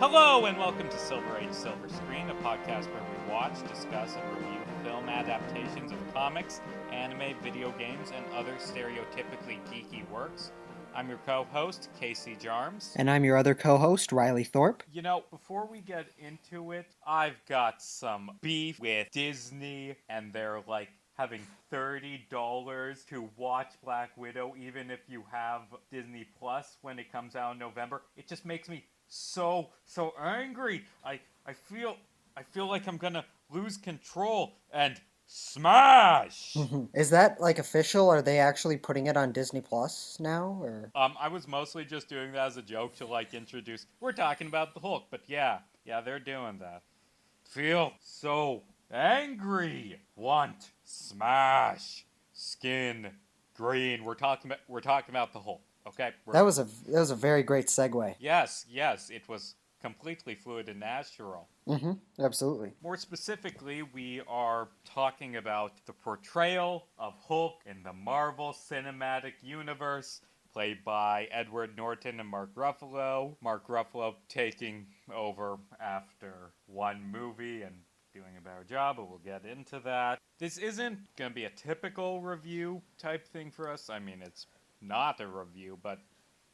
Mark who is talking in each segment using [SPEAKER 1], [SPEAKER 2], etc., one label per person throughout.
[SPEAKER 1] Hello and welcome to Silver Age Silver Screen, a podcast where we watch, discuss, and review film adaptations of comics, anime, video games, and other stereotypically geeky works. I'm your co-host, Casey Jarms.
[SPEAKER 2] And I'm your other co-host, Riley Thorpe.
[SPEAKER 1] You know, before we get into it, I've got some beef with Disney and they're having $30 to watch Black Widow even if you have Disney Plus when it comes out in November. It just makes me so angry. I feel like I'm gonna lose control and smash.
[SPEAKER 2] Is that official? Are they actually putting it on Disney Plus now, or?
[SPEAKER 1] I was mostly just doing that as a joke to introduce. We're talking about the Hulk, but yeah, they're doing that. Feel so angry. Want smash skin green. We're talking about the Hulk. Okay.
[SPEAKER 2] That was a very great segue.
[SPEAKER 1] Yes, it was completely fluid and natural.
[SPEAKER 2] Absolutely.
[SPEAKER 1] More specifically, we are talking about the portrayal of Hulk in the Marvel Cinematic Universe, played by Edward Norton and Mark Ruffalo. Mark Ruffalo taking over after one movie and doing a better job, but we'll get into that. This isn't going to be a typical review type thing for us. I mean, it's not a review, but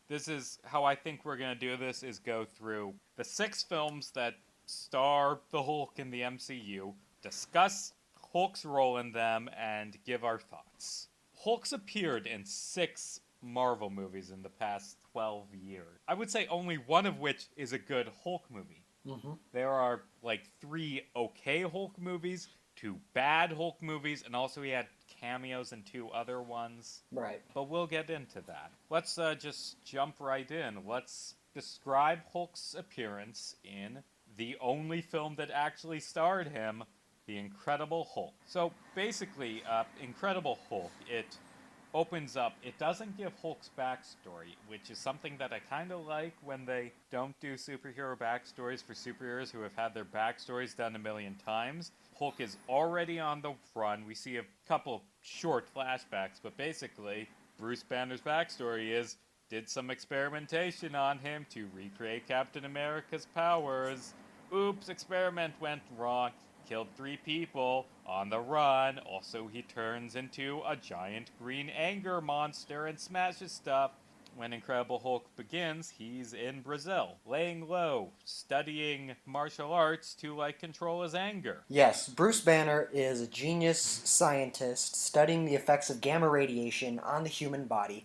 [SPEAKER 1] this is how I think we're going to do this, is go through the 6 films that star the Hulk in the MCU, discuss Hulk's role in them, and give our thoughts. Hulk's appeared in 6 Marvel movies in the past 12 years. I would say only one of which is a good Hulk movie. There are 3 okay Hulk movies, 2 bad Hulk movies, and also he had cameos in 2 other ones.
[SPEAKER 2] Right.
[SPEAKER 1] But we'll get into that. Let's just jump right in. Let's describe Hulk's appearance in the only film that actually starred him, The Incredible Hulk. So basically, Incredible Hulk, it opens up. It doesn't give Hulk's backstory, which is something that I kind of like when they don't do superhero backstories for superheroes who have had their backstories done a million times. Hulk is already on the run. We see a couple short flashbacks, but basically, Bruce Banner's backstory is did some experimentation on him to recreate Captain America's powers. Oops, experiment went wrong. Killed 3 people on the run. Also, he turns into a giant green anger monster and smashes stuff. When Incredible Hulk begins, he's in Brazil, laying low, studying martial arts to control his anger.
[SPEAKER 2] Yes, Bruce Banner is a genius scientist studying the effects of gamma radiation on the human body.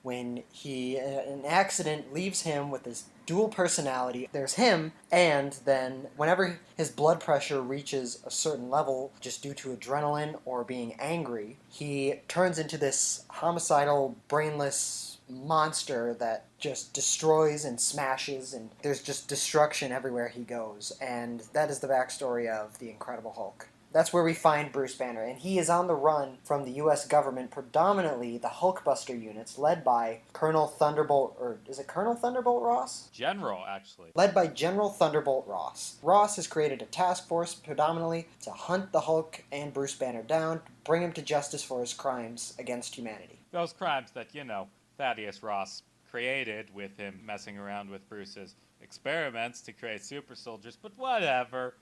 [SPEAKER 2] When an accident leaves him with his dual personality, there's him, and then whenever his blood pressure reaches a certain level, just due to adrenaline or being angry, he turns into this homicidal, brainless monster that just destroys and smashes, and there's just destruction everywhere he goes. And that is the backstory of the Incredible Hulk. That's where we find Bruce Banner, and he is on the run from the U.S. government, predominantly the Hulkbuster units, led by Colonel Thunderbolt, or is it Colonel Thunderbolt Ross?
[SPEAKER 1] General, actually.
[SPEAKER 2] Led by General Thunderbolt Ross. Ross has created a task force predominantly to hunt the Hulk and Bruce Banner down, bring him to justice for his crimes against humanity.
[SPEAKER 1] Those crimes that, Thaddeus Ross created with him messing around with Bruce's experiments to create super soldiers, but whatever.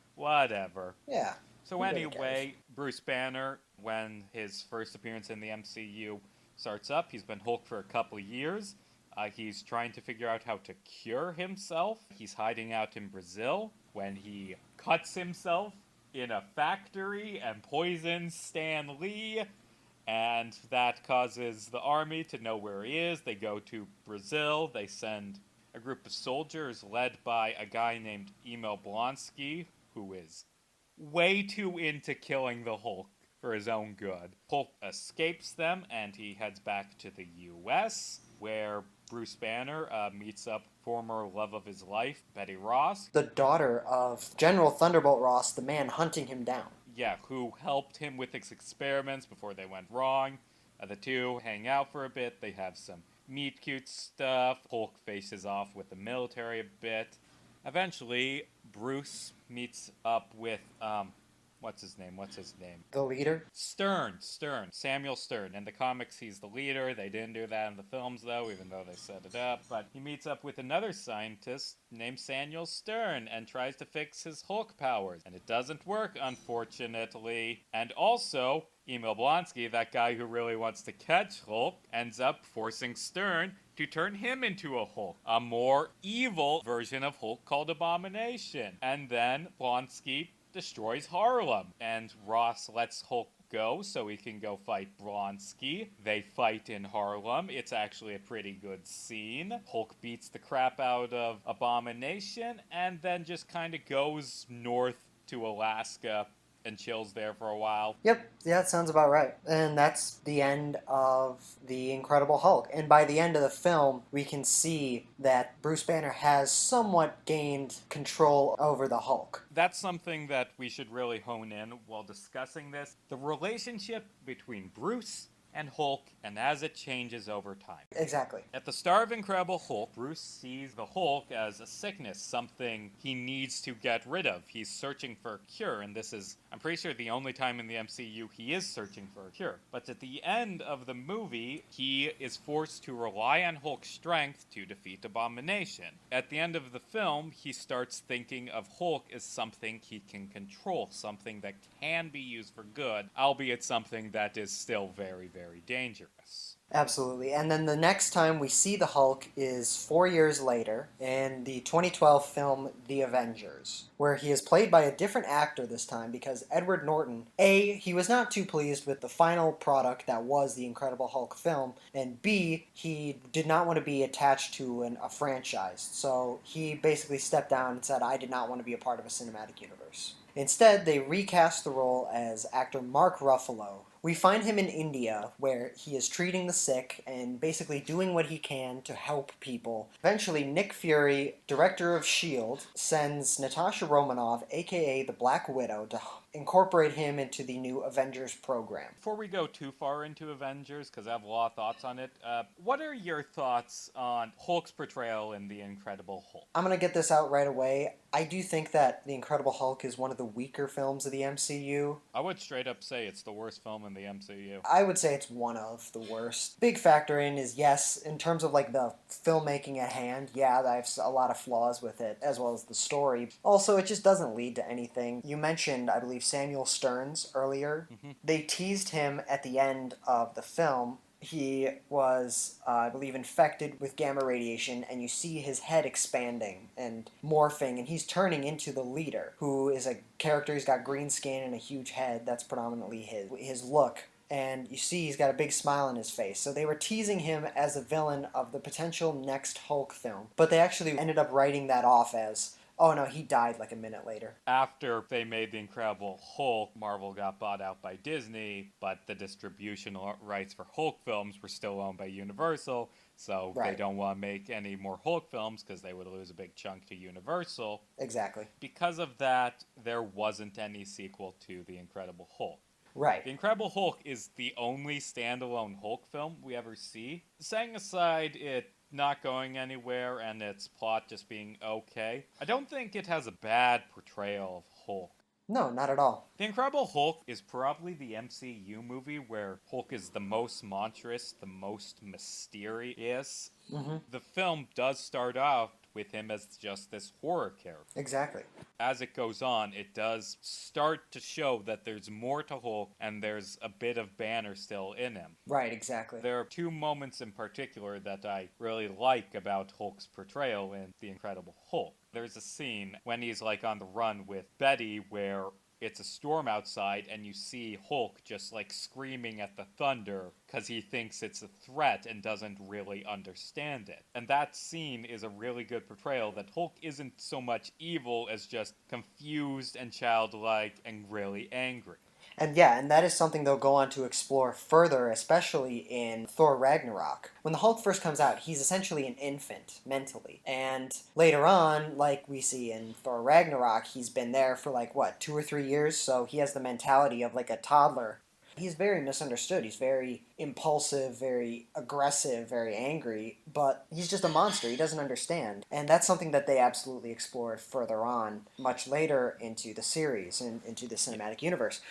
[SPEAKER 2] Yeah.
[SPEAKER 1] So anyway, Bruce Banner, when his first appearance in the MCU starts up, he's been Hulk for a couple years. He's trying to figure out how to cure himself. He's hiding out in Brazil when he cuts himself in a factory and poisons Stan Lee. And that causes the army to know where he is. They go to Brazil. They send a group of soldiers led by a guy named Emil Blonsky, who is way too into killing the Hulk for his own good. Hulk escapes them and he heads back to the US, where Bruce Banner meets up former love of his life, Betty Ross.
[SPEAKER 2] The daughter of General Thunderbolt Ross, the man hunting him down.
[SPEAKER 1] Yeah, who helped him with his experiments before they went wrong. The two hang out for a bit, they have some meet-cute stuff. Hulk faces off with the military a bit. Eventually, Bruce meets up with What's his name?
[SPEAKER 2] The leader?
[SPEAKER 1] Stern. Samuel Stern. In the comics, he's the leader. They didn't do that in the films, though, even though they set it up. But he meets up with another scientist named Samuel Stern and tries to fix his Hulk powers. And it doesn't work, unfortunately. And also, Emil Blonsky, that guy who really wants to catch Hulk, ends up forcing Stern to turn him into a Hulk, a more evil version of Hulk called Abomination. And then Blonsky destroys Harlem, and Ross lets Hulk go so he can go fight Blonsky. They fight in Harlem. It's actually a pretty good scene. Hulk beats the crap out of Abomination and then just kind of goes north to Alaska and chills there for a while.
[SPEAKER 2] Yep, yeah, that sounds about right. And that's the end of The Incredible Hulk. And by the end of the film, we can see that Bruce Banner has somewhat gained control over the Hulk.
[SPEAKER 1] That's something that we should really hone in while discussing this. The relationship between Bruce and Hulk, and as it changes over time.
[SPEAKER 2] Exactly.
[SPEAKER 1] At the start of Incredible Hulk, Bruce sees the Hulk as a sickness, something he needs to get rid of. He's searching for a cure, and this is, I'm pretty sure, the only time in the MCU he is searching for a cure. But at the end of the movie, he is forced to rely on Hulk's strength to defeat Abomination. At the end of the film, he starts thinking of Hulk as something he can control, something that can be used for good, albeit something that is still very, very dangerous.
[SPEAKER 2] Absolutely. And then the next time we see the Hulk is 4 years later in the 2012 film The Avengers, where he is played by a different actor this time because Edward Norton, A, he was not too pleased with the final product that was the Incredible Hulk film, and B, he did not want to be attached to a franchise. So he basically stepped down and said, I did not want to be a part of a cinematic universe. Instead, they recast the role as actor Mark Ruffalo. We find him in India, where he is treating the sick and basically doing what he can to help people. Eventually, Nick Fury, director of S.H.I.E.L.D., sends Natasha Romanoff, aka the Black Widow, to incorporate him into the new Avengers program.
[SPEAKER 1] Before we go too far into Avengers, because I have a lot of thoughts on it, what are your thoughts on Hulk's portrayal in The Incredible Hulk?
[SPEAKER 2] I'm going to get this out right away. I do think that The Incredible Hulk is one of the weaker films of the MCU.
[SPEAKER 1] I would straight up say it's the worst film in the MCU.
[SPEAKER 2] I would say it's one of the worst. Big factor in is, yes, in terms of like the filmmaking at hand, yeah, I have a lot of flaws with it, as well as the story. Also, it just doesn't lead to anything. You mentioned, I believe, Samuel Stearns earlier.
[SPEAKER 1] Mm-hmm.
[SPEAKER 2] They teased him at the end of the film. He was, I believe, infected with gamma radiation, and you see his head expanding and morphing, and he's turning into the leader, who is a character who's got green skin and a huge head. That's predominantly his look. And you see he's got a big smile on his face. So they were teasing him as a villain of the potential next Hulk film. But they actually ended up writing that off as, oh no, he died like a minute later.
[SPEAKER 1] After they made The Incredible Hulk, Marvel got bought out by Disney, but the distribution rights for Hulk films were still owned by Universal, so They don't want to make any more Hulk films because they would lose a big chunk to Universal.
[SPEAKER 2] Exactly.
[SPEAKER 1] Because of that, there wasn't any sequel to The Incredible Hulk.
[SPEAKER 2] Right.
[SPEAKER 1] The Incredible Hulk is the only standalone Hulk film we ever see. Setting aside it not going anywhere and its plot just being okay, I don't think it has a bad portrayal of Hulk.
[SPEAKER 2] No, not at all.
[SPEAKER 1] The Incredible Hulk is probably the MCU movie where Hulk is the most monstrous, the most mysterious.
[SPEAKER 2] Mm-hmm.
[SPEAKER 1] The film does start out with him as just this horror character.
[SPEAKER 2] Exactly.
[SPEAKER 1] As it goes on, it does start to show that there's more to Hulk and there's a bit of Banner still in him.
[SPEAKER 2] Right, exactly.
[SPEAKER 1] There are two moments in particular that I really like about Hulk's portrayal in The Incredible Hulk. There's a scene when he's like on the run with Betty where it's a storm outside and you see Hulk just like screaming at the thunder because he thinks it's a threat and doesn't really understand it. And that scene is a really good portrayal that Hulk isn't so much evil as just confused and childlike and really angry.
[SPEAKER 2] And yeah, and that is something they'll go on to explore further, especially in Thor Ragnarok. When the Hulk first comes out, he's essentially an infant, mentally. And later on, like we see in Thor Ragnarok, he's been there for 2 or 3 years, so he has the mentality of like a toddler. He's very misunderstood. He's very impulsive, very aggressive, very angry, but he's just a monster. He doesn't understand. And that's something that they absolutely explored further on, much later into the series and into the cinematic universe.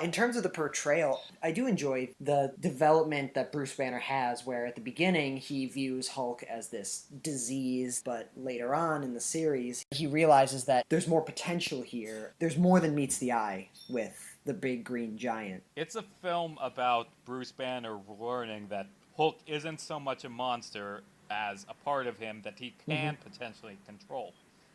[SPEAKER 2] In terms of the portrayal, I do enjoy the development that Bruce Banner has, where at the beginning he views Hulk as this disease, but later on in the series, he realizes that there's more potential here. There's more than meets the eye with the big green giant.
[SPEAKER 1] It's a film about Bruce Banner learning that Hulk isn't so much a monster as a part of him that he can potentially control.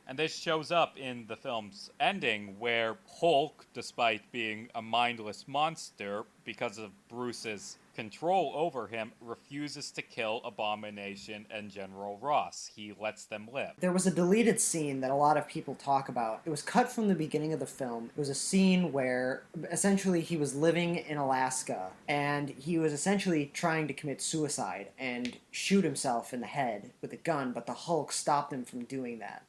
[SPEAKER 1] And this shows up in the film's ending, where Hulk, despite being a mindless monster because of Bruce's control over him, refuses to kill Abomination and General Ross. He lets them live.
[SPEAKER 2] There was a deleted scene that a lot of people talk about. It was cut from the beginning of the film. It was a scene where essentially he was living in Alaska and he was essentially trying to commit suicide and shoot himself in the head with a gun, but the Hulk stopped him from doing that.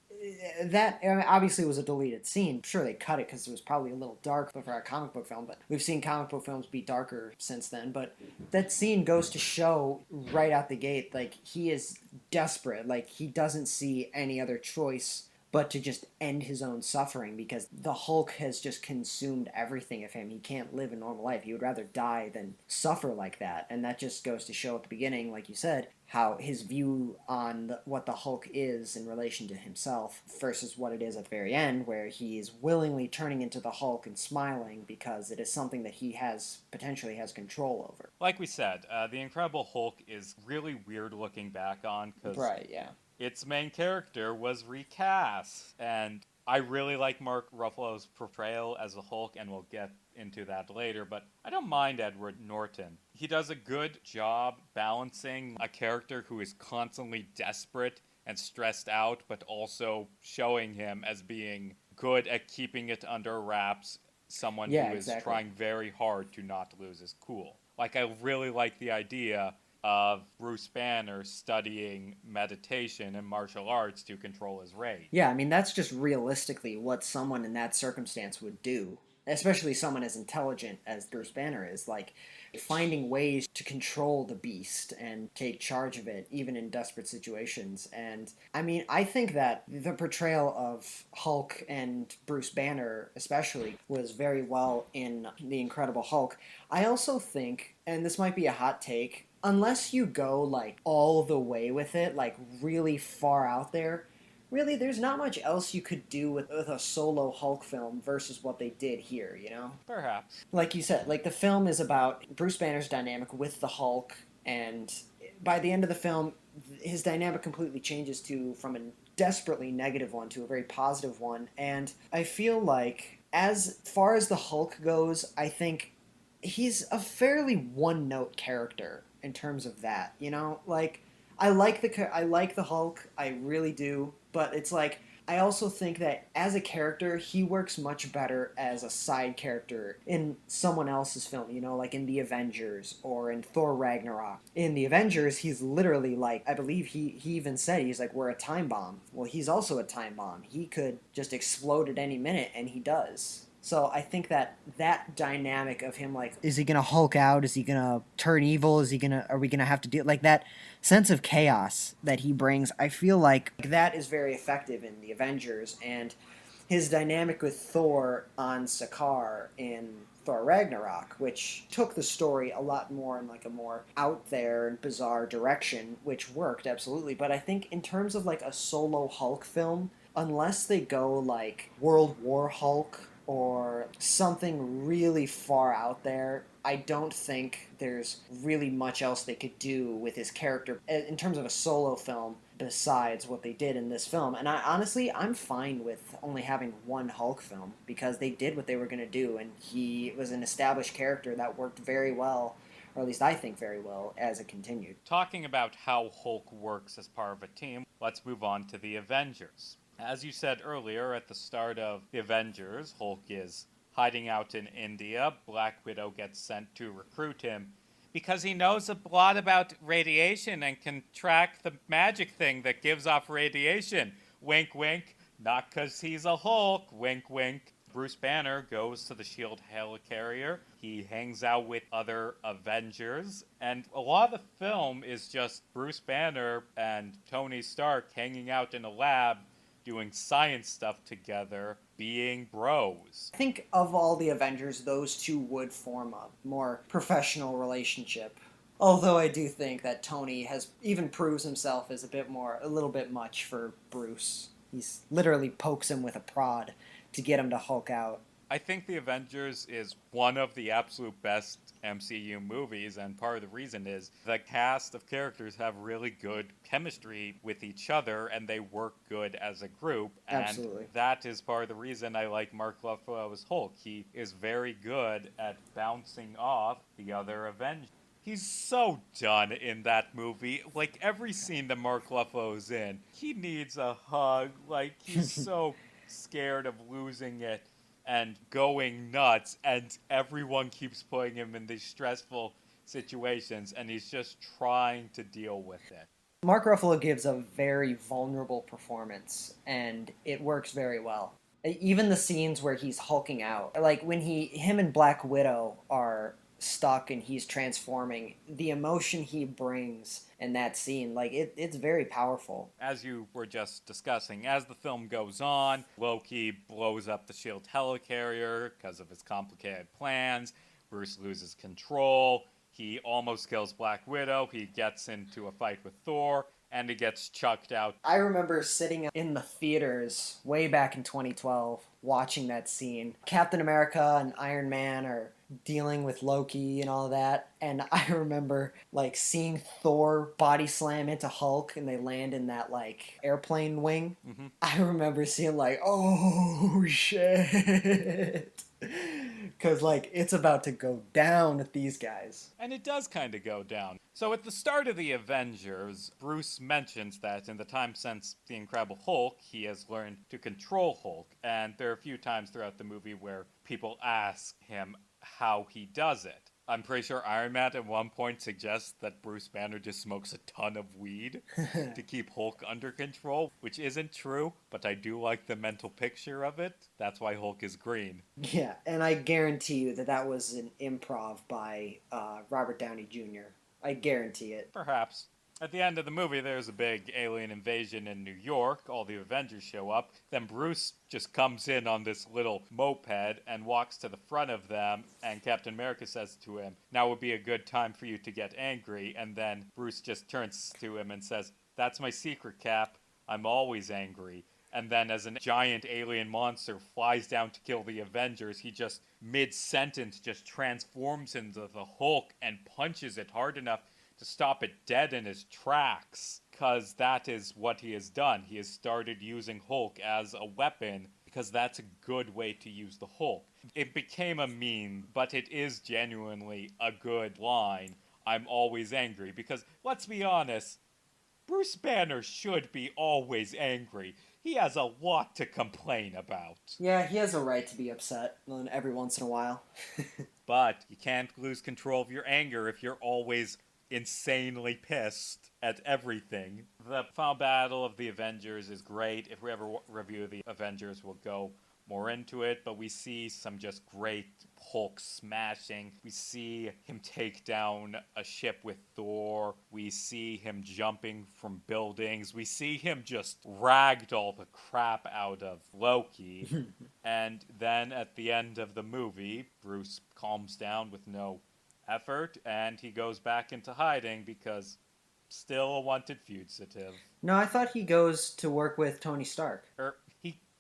[SPEAKER 2] That obviously was a deleted scene. I'm sure they cut it because it was probably a little dark for a comic book film, but we've seen comic book films be darker since then. But that scene goes to show right out the gate, like, he is desperate. Like, he doesn't see any other choice but to just end his own suffering because the Hulk has just consumed everything of him. He can't live a normal life. He would rather die than suffer like that. And that just goes to show at the beginning, like you said, how his view on what the Hulk is in relation to himself versus what it is at the very end, where he is willingly turning into the Hulk and smiling because it is something that he potentially has control over.
[SPEAKER 1] Like we said, the Incredible Hulk is really weird looking back on because
[SPEAKER 2] Right, yeah.
[SPEAKER 1] its main character was recast. And I really like Mark Ruffalo's portrayal as the Hulk, and we'll get into that later, but I don't mind Edward Norton. He does a good job balancing a character who is constantly desperate and stressed out, but also showing him as being good at keeping it under wraps, someone who is trying very hard to not lose his cool. Like, I really like the idea of Bruce Banner studying meditation and martial arts to control his rage.
[SPEAKER 2] Yeah, I mean, that's just realistically what someone in that circumstance would do, especially someone as intelligent as Bruce Banner is. Like, finding ways to control the beast and take charge of it, even in desperate situations. And, I mean, I think that the portrayal of Hulk and Bruce Banner, especially, was very well in The Incredible Hulk. I also think, and this might be a hot take, unless you go, like, all the way with it, like, really far out there, really, there's not much else you could do with a solo Hulk film versus what they did here, you know?
[SPEAKER 1] Perhaps.
[SPEAKER 2] Like you said, like, the film is about Bruce Banner's dynamic with the Hulk, and by the end of the film, his dynamic completely changes from a desperately negative one to a very positive one, and I feel like, as far as the Hulk goes, I think he's a fairly one-note character in terms of that, you know? Like, I like the Hulk, I really do, but it's like, I also think that as a character, he works much better as a side character in someone else's film, you know, like in The Avengers or in Thor Ragnarok. In The Avengers, he's literally like, I believe he even said, he's like, we're a time bomb. Well, he's also a time bomb. He could just explode at any minute, and he does. So I think that dynamic of him, like, is he gonna Hulk out? Is he gonna turn evil? Are we gonna have to deal, like, that sense of chaos that he brings? I feel like that is very effective in the Avengers, and his dynamic with Thor on Sakaar in Thor Ragnarok, which took the story a lot more in, like, a more out there and bizarre direction, which worked absolutely. But I think in terms of, like, a solo Hulk film, unless they go like World War Hulk or something really far out there, I don't think there's really much else they could do with his character in terms of a solo film besides what they did in this film. And I'm fine with only having one Hulk film because they did what they were going to do, and he was an established character that worked very well, or at least I think very well, as it continued.
[SPEAKER 1] Talking about how Hulk works as part of a team, let's move on to the Avengers. As you said earlier, at the start of the Avengers, Hulk is hiding out in India. Black Widow gets sent to recruit him because he knows a lot about radiation and can track the magic thing that gives off radiation. Wink, wink. Not because he's a Hulk. Wink, wink. Bruce Banner goes to the SHIELD helicarrier. He hangs out with other Avengers, and a lot of the film is just Bruce Banner and Tony Stark hanging out in a lab doing science stuff together, being bros.
[SPEAKER 2] I think of all the Avengers, those two would form a more professional relationship. Although I do think that Tony has even proves himself as a little bit much for Bruce. He's literally pokes him with a prod to get him to Hulk out.
[SPEAKER 1] I think The Avengers is one of the absolute best MCU movies, and part of the reason is the cast of characters have really good chemistry with each other, and they work good as a group. And
[SPEAKER 2] Absolutely.
[SPEAKER 1] that is part of the reason I like Mark Ruffalo as Hulk. He is very good at bouncing off the other Avengers. He's so done in that movie. Like, every scene that Mark Ruffalo's in, he needs a hug. Like, he's so scared of losing it and going nuts, and everyone keeps putting him in these stressful situations, and he's just trying to deal with it.
[SPEAKER 2] Mark Ruffalo gives a very vulnerable performance, and it works very well. Even the scenes where he's hulking out, like when him and Black Widow are stuck and he's transforming, the emotion he brings in that scene, like it's very powerful.
[SPEAKER 1] As you were just discussing, as the film goes on, Loki blows up the SHIELD helicarrier because of his complicated plans. Bruce loses control. He almost kills Black Widow. He gets into a fight with Thor, and he gets chucked out.
[SPEAKER 2] I remember sitting in the theaters way back in 2012 watching that scene. Captain America and Iron Man are dealing with Loki and all that, and I remember like seeing Thor body slam into Hulk and they land in that like airplane wing.
[SPEAKER 1] Mm-hmm.
[SPEAKER 2] I remember seeing like, oh shit. Because, like, it's about to go down with these guys.
[SPEAKER 1] And it does kind of go down. So at the start of the Avengers, Bruce mentions that in the time since The Incredible Hulk, he has learned to control Hulk. And there are a few times throughout the movie where people ask him how he does it. I'm pretty sure Iron Man at one point suggests that Bruce Banner just smokes a ton of weed to keep Hulk under control, which isn't true, but I do like the mental picture of it. That's why Hulk is green.
[SPEAKER 2] Yeah, and I guarantee you that was an improv by Robert Downey Jr. I guarantee it.
[SPEAKER 1] Perhaps. At the end of the movie, there's a big alien invasion in New York. All the Avengers show up. Then Bruce just comes in on this little moped and walks to the front of them. And Captain America says to him, "Now would be a good time for you to get angry." And then Bruce just turns to him and says, "That's my secret, Cap. I'm always angry." And then as a giant alien monster flies down to kill the Avengers, he just, mid-sentence, just transforms into the Hulk and punches it hard enough to stop it dead in his tracks, because that is what he has done. He has started using Hulk as a weapon, because that's a good way to use the Hulk. It became a meme, but it is genuinely a good line. I'm always angry, because, let's be honest, Bruce Banner should be always angry. He has a lot to complain about.
[SPEAKER 2] Yeah, he has a right to be upset every once in a while.
[SPEAKER 1] But you can't lose control of your anger if you're always insanely pissed at everything. The final battle of the Avengers is great. If we ever review the Avengers, we'll go more into it, but we see some just great Hulk smashing. We see him take down a ship with Thor. We see him jumping from buildings. We see him just ragdoll the crap out of Loki. And then at the end of the movie, Bruce calms down with no effort, and he goes back into hiding because still a wanted fugitive.
[SPEAKER 2] No, I thought he goes to work with Tony Stark.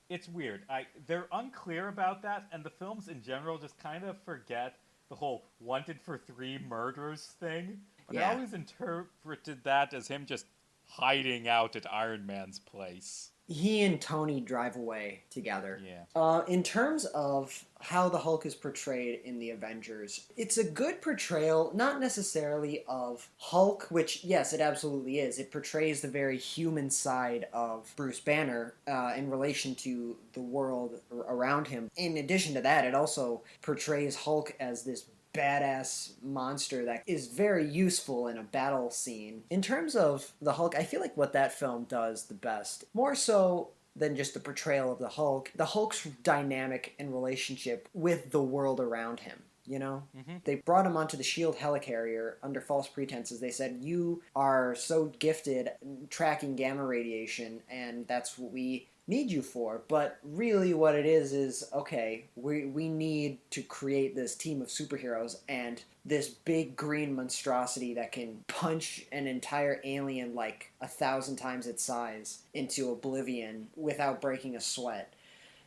[SPEAKER 1] It's weird. They're unclear about that, and the films in general just kind of forget the whole wanted for 3 murders thing. But
[SPEAKER 2] Yeah.
[SPEAKER 1] I always interpreted that as him just hiding out at Iron Man's place.
[SPEAKER 2] He and Tony drive away together.
[SPEAKER 1] Yeah.
[SPEAKER 2] In terms of how the Hulk is portrayed in the Avengers, it's a good portrayal, not necessarily of Hulk, which, yes, it absolutely is. It portrays the very human side of Bruce Banner in relation to the world around him. In addition to that, it also portrays Hulk as this badass monster that is very useful in a battle scene. In terms of the Hulk, I feel like what that film does the best, more so than just the portrayal of the Hulk. The Hulk's dynamic and relationship with the world around him. You know,
[SPEAKER 1] Mm-hmm.
[SPEAKER 2] they brought him onto the Shield helicarrier under false pretenses. They said, "You are so gifted tracking gamma radiation, and that's what we need you for." But really, what it is okay, we need to create this team of superheroes and this big green monstrosity that can punch an entire alien like 1,000 times its size into oblivion without breaking a sweat.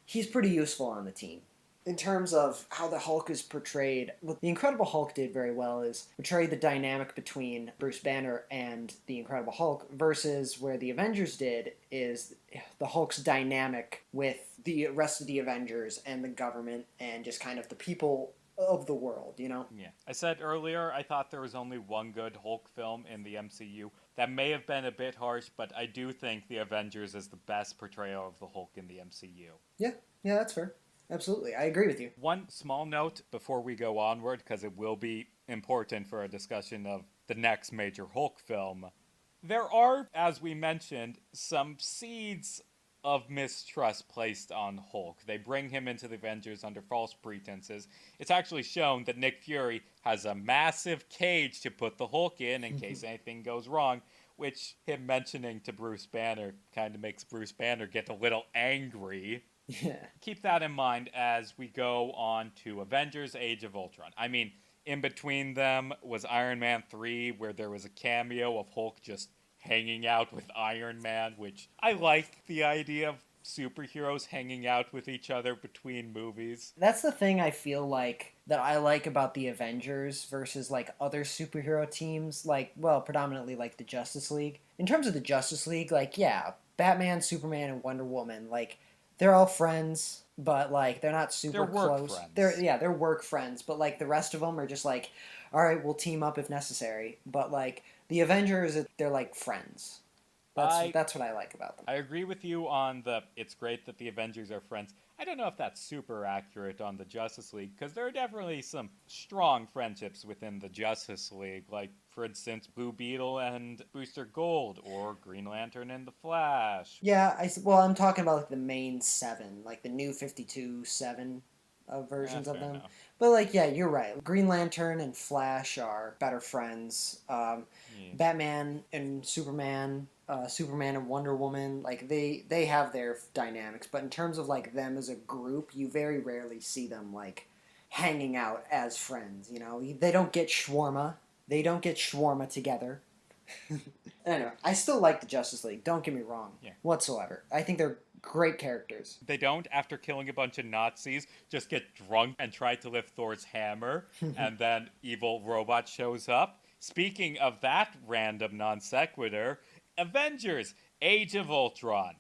[SPEAKER 2] He's pretty useful on the team. In terms of how the Hulk is portrayed, what the Incredible Hulk did very well is portray the dynamic between Bruce Banner and the Incredible Hulk versus where the Avengers did is the Hulk's dynamic with the rest of the Avengers and the government and just kind of the people of the world, you know?
[SPEAKER 1] Yeah. I said earlier I thought there was only one good Hulk film in the MCU. That may have been a bit harsh, but I do think The Avengers is the best portrayal of the Hulk in the MCU.
[SPEAKER 2] Yeah, yeah, that's fair. Absolutely. I agree with you.
[SPEAKER 1] One small note before we go onward, because it will be important for a discussion of the next major Hulk film. There are, as we mentioned, some seeds of mistrust placed on Hulk. They bring him into the Avengers under false pretenses. It's actually shown that Nick Fury has a massive cage to put the Hulk in case anything goes wrong, which him mentioning to Bruce Banner kind of makes Bruce Banner get a little angry.
[SPEAKER 2] Yeah.
[SPEAKER 1] Keep that in mind as we go on to Avengers Age of Ultron. I mean, in between them was Iron Man 3, where there was a cameo of Hulk just hanging out with Iron Man, which I like the idea of superheroes hanging out with each other between movies.
[SPEAKER 2] That's the thing I feel like that I like about the Avengers versus like other superhero teams, like, well, predominantly like the Justice League. In terms of the Justice League, like, yeah, Batman, Superman, and Wonder Woman, like, they're all friends, but like they're not super
[SPEAKER 1] They're work
[SPEAKER 2] close.
[SPEAKER 1] friends.
[SPEAKER 2] They're work friends, but like the rest of them are just like, all right, we'll team up if necessary. But like the Avengers, they're like friends. That's what I like about them.
[SPEAKER 1] I agree with you on the it's great that the Avengers are friends. I don't know if that's super accurate on the Justice League, because there are definitely some strong friendships within the Justice League, like, for instance, Blue Beetle and Booster Gold, or Green Lantern and the Flash.
[SPEAKER 2] Yeah, well, I'm talking about like the main seven, like the new 52 7 versions of
[SPEAKER 1] Fair
[SPEAKER 2] them.
[SPEAKER 1] enough.
[SPEAKER 2] But like, yeah, you're right. Green Lantern and Flash are better friends.
[SPEAKER 1] Yeah.
[SPEAKER 2] Batman and Superman, Superman and Wonder Woman, like they have their dynamics. But in terms of like them as a group, you very rarely see them like hanging out as friends. You know, they don't get shawarma. They don't get shawarma together. Anyway, I still like the Justice League. Don't get me wrong,
[SPEAKER 1] Yeah.
[SPEAKER 2] whatsoever. I think they're great characters.
[SPEAKER 1] They don't, after killing a bunch of Nazis, just get drunk and try to lift Thor's hammer, and then evil robot shows up. Speaking of that random non sequitur, Avengers Age of Ultron.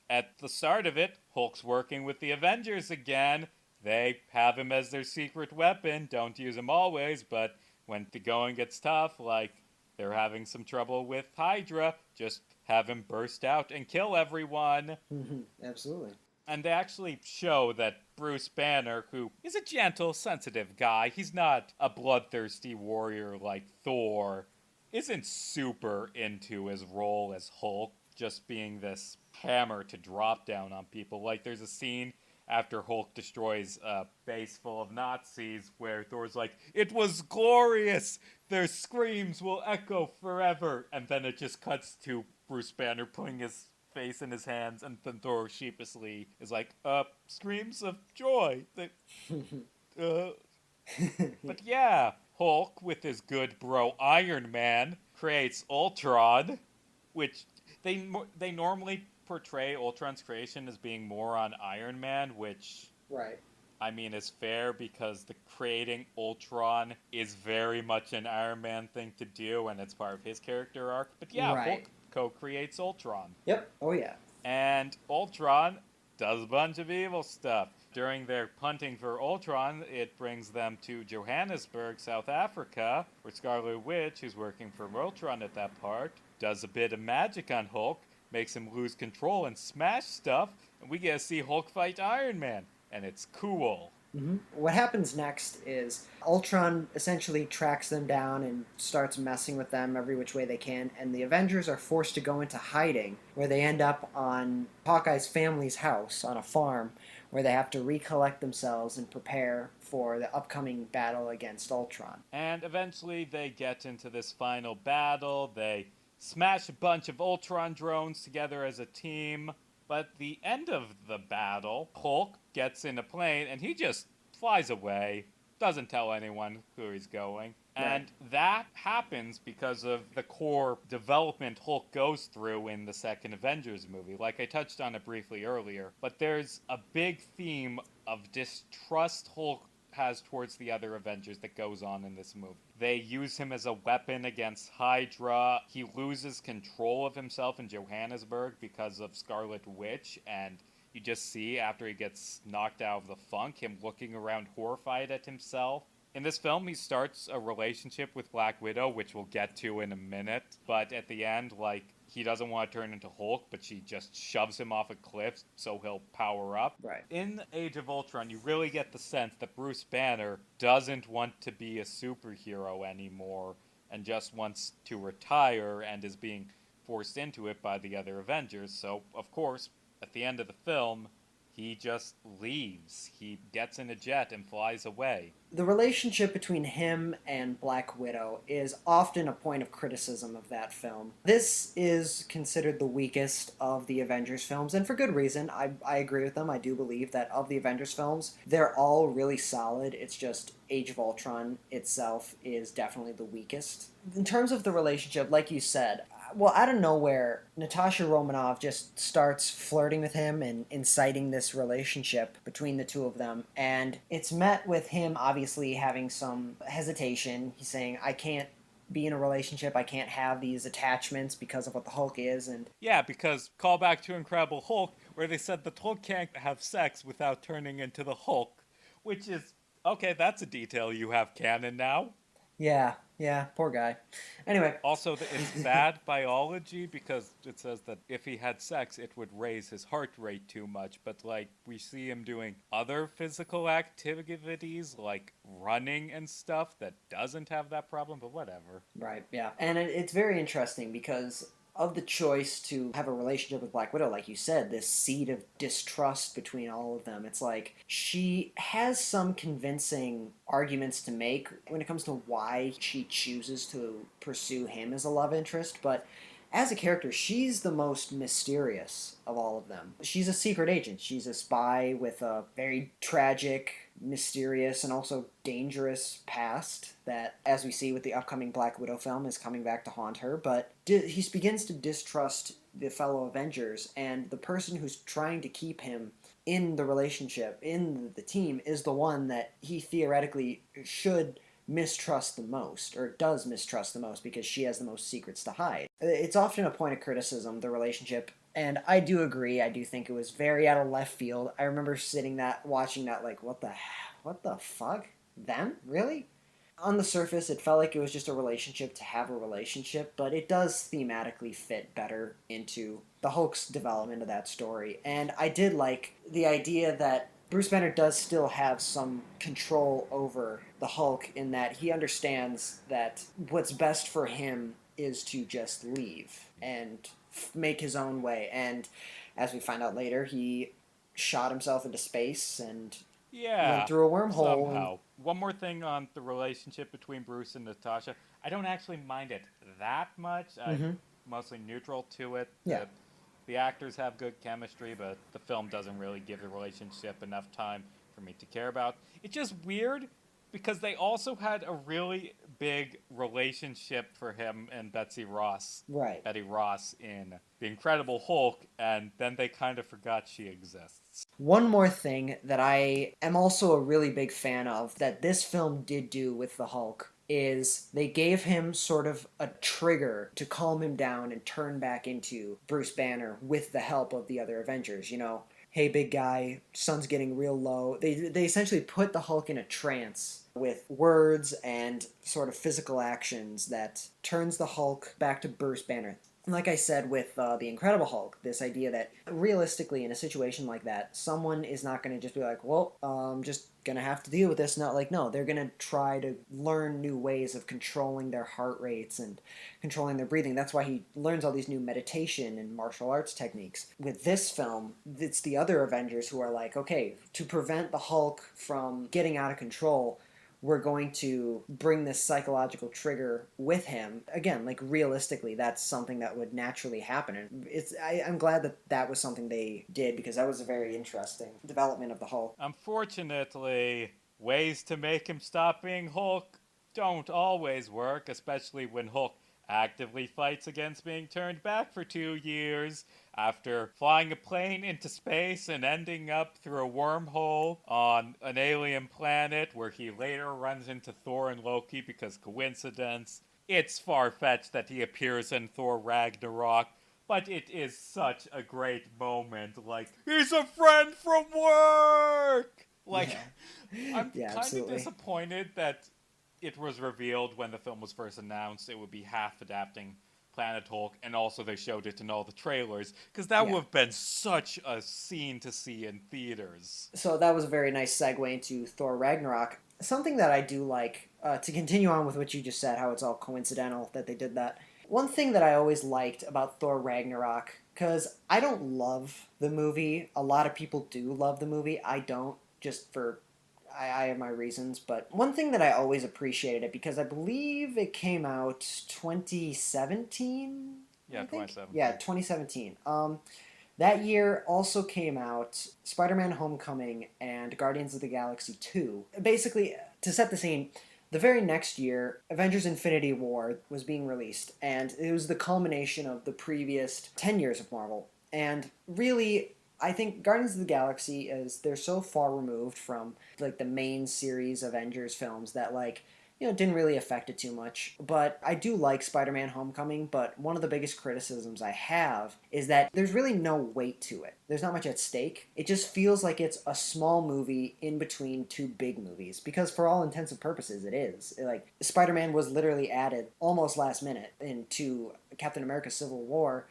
[SPEAKER 1] At the start of it, Hulk's working with the Avengers again. They have him as their secret weapon. Don't use him always, but when the going gets tough, like they're having some trouble with Hydra, just have him burst out and kill everyone.
[SPEAKER 2] Absolutely.
[SPEAKER 1] And they actually show that Bruce Banner, who is a gentle, sensitive guy, he's not a bloodthirsty warrior like Thor, isn't super into his role as Hulk, just being this hammer to drop down on people. Like, there's a scene after Hulk destroys a base full of Nazis where Thor's like, "It was glorious! Their screams will echo forever!" And then it just cuts to Bruce Banner putting his face in his hands, and then Thor sheepishly is like, screams of joy. But yeah, Hulk, with his good bro Iron Man, creates Ultron, which they normally portray Ultron's creation as being more on Iron Man, which
[SPEAKER 2] Right.
[SPEAKER 1] I mean is fair because the creating Ultron is very much an Iron Man thing to do, and it's part of his character arc. But yeah,
[SPEAKER 2] Right.
[SPEAKER 1] Hulk co-creates Ultron.
[SPEAKER 2] Yep. Oh yeah.
[SPEAKER 1] And Ultron does a bunch of evil stuff. During their hunting for Ultron, it brings them to Johannesburg, South Africa, where Scarlet Witch, who's working for Ultron at that part, does a bit of magic on Hulk, makes him lose control and smash stuff, and we get to see Hulk fight Iron Man. And it's cool.
[SPEAKER 2] What happens next is Ultron essentially tracks them down and starts messing with them every which way they can, and the Avengers are forced to go into hiding, where they end up on Hawkeye's family's house on a farm, where they have to recollect themselves and prepare for the upcoming battle against Ultron.
[SPEAKER 1] And eventually they get into this final battle. They smash a bunch of Ultron drones together as a team. But at the end of the battle, Hulk gets in a plane and he just flies away. Doesn't tell anyone who he's going.
[SPEAKER 2] Right.
[SPEAKER 1] And that happens because of the core development Hulk goes through in the second Avengers movie. Like I touched on it briefly earlier. But there's a big theme of distrust Hulk has towards the other Avengers that goes on in this movie. They use him as a weapon against Hydra. He loses control of himself in Johannesburg because of Scarlet Witch, and you just see after he gets knocked out of the funk, him looking around horrified at himself. In this film, he starts a relationship with Black Widow, which we'll get to in a minute. But at the end, like, he doesn't want to turn into Hulk, but she just shoves him off a cliff so he'll power up.
[SPEAKER 2] Right.
[SPEAKER 1] In Age of Ultron, you really get the sense that Bruce Banner doesn't want to be a superhero anymore and just wants to retire and is being forced into it by the other Avengers. So, of course, at the end of the film, he just leaves. He gets in a jet and flies away.
[SPEAKER 2] The relationship between him and Black Widow is often a point of criticism of that film. This is considered the weakest of the Avengers films, and for good reason. I agree with them. I do believe that of the Avengers films, they're all really solid. It's just Age of Ultron itself is definitely the weakest. In terms of the relationship, like you said, well, out of nowhere, Natasha Romanoff just starts flirting with him and inciting this relationship between the two of them. And it's met with him obviously having some hesitation. He's saying, I can't be in a relationship, I can't have these attachments because of what the Hulk is. And
[SPEAKER 1] Yeah, because call back to Incredible Hulk, where they said the Hulk can't have sex without turning into the Hulk, which is okay. That's a detail you have canon now.
[SPEAKER 2] yeah, poor guy. Anyway,
[SPEAKER 1] Also, it's bad biology because it says that if he had sex, it would raise his heart rate too much. But, like, we see him doing other physical activities, like running and stuff, that doesn't have that problem, but whatever.
[SPEAKER 2] right, yeah. And it's very interesting because of the choice to have a relationship with Black Widow, like you said, this seed of distrust between all of them. It's like she has some convincing arguments to make when it comes to why she chooses to pursue him as a love interest, but as a character, she's the most mysterious of all of them. She's a secret agent. She's a spy with a very tragic, mysterious, and also dangerous past that, as we see with the upcoming Black Widow film, is coming back to haunt her. But he begins to distrust the fellow Avengers, and the person who's trying to keep him in the relationship, in the team, is the one that he theoretically should mistrust the most, or does mistrust the most, because she has the most secrets to hide. It's often a point of criticism, the relationship, and I do agree. I do think it was very out of left field. I remember watching that, like, what the fuck? Them? Really? On the surface, it felt like it was just a relationship to have a relationship, but it does thematically fit better into the Hulk's development of that story. And I did like the idea that Bruce Banner does still have some control over the Hulk in that he understands that what's best for him is to just leave and make his own way. And as we find out later, he shot himself into space and went
[SPEAKER 1] Yeah,
[SPEAKER 2] through a wormhole. And
[SPEAKER 1] somehow. One more thing on the relationship between Bruce and Natasha. I don't actually mind it that much. I'm
[SPEAKER 2] Mhm.
[SPEAKER 1] mostly neutral to it.
[SPEAKER 2] Yeah.
[SPEAKER 1] The actors have good chemistry, but the film doesn't really give the relationship enough time for me to care about. It's just weird because they also had a really big relationship for him and
[SPEAKER 2] Right.
[SPEAKER 1] Betty Ross in The Incredible Hulk, and then they kind of forgot she exists.
[SPEAKER 2] One more thing that I am also a really big fan of that this film did do with the Hulk is they gave him sort of a trigger to calm him down and turn back into Bruce Banner with the help of the other Avengers. You know, hey, big guy, sun's getting real low. They essentially put the Hulk in a trance with words and sort of physical actions that turns the Hulk back to Bruce Banner. like I said with the Incredible Hulk, this idea that realistically, in a situation like that, someone is not going to just be like, "Well, just gonna have to deal with this." Not like, no, they're gonna try to learn new ways of controlling their heart rates and controlling their breathing. That's why he learns all these new meditation and martial arts techniques. With this film, it's the other Avengers who are like, okay, to prevent the Hulk from getting out of control, we're going to bring this psychological trigger with him again. Like, realistically, that's something that would naturally happen, and I'm glad that that was something they did, because that was a very interesting development of the Hulk.
[SPEAKER 1] Unfortunately, ways to make him stop being Hulk don't always work, especially when Hulk actively fights against being turned back for 2 years after flying a plane into space and ending up through a wormhole on an alien planet where he later runs into Thor and Loki because coincidence. It's far-fetched that he appears in Thor Ragnarok, but it is such a great moment. Like, he's a friend from work! Like,
[SPEAKER 2] Yeah.
[SPEAKER 1] I'm
[SPEAKER 2] Yeah,
[SPEAKER 1] kind of
[SPEAKER 2] absolutely.
[SPEAKER 1] disappointed that it was revealed when the film was first announced it would be half adapting Planet Hulk, and also they showed it in all the trailers, because that would
[SPEAKER 2] Yeah.
[SPEAKER 1] have been such a scene to see in theaters.
[SPEAKER 2] So that was a very nice segue into Thor Ragnarok. Something that I do like, to continue on with what you just said, how it's all coincidental that they did that. One thing that I always liked about Thor Ragnarok, because I don't love the movie. A lot of people do love the movie. I don't, just for I have my reasons. But one thing that I always appreciated it, because I believe it came out 2017.
[SPEAKER 1] Yeah,
[SPEAKER 2] I think, yeah,
[SPEAKER 1] 2017.
[SPEAKER 2] 2017. That year also came out Spider Man Homecoming and Guardians of the Galaxy 2. Basically, to set the scene, the very next year, Avengers Infinity War was being released, and it was the culmination of the previous 10 years of Marvel. And really, I think Guardians of the Galaxy is they're so far removed from like the main series Avengers films that, like, didn't really affect it too much. But I do like Spider-Man Homecoming, but one of the biggest criticisms I have is that there's really no weight to it. There's not much at stake. It just feels like it's a small movie in between two big movies, because for all intents and purposes it is. Like, Spider-Man was literally added almost last minute into Captain America Civil War,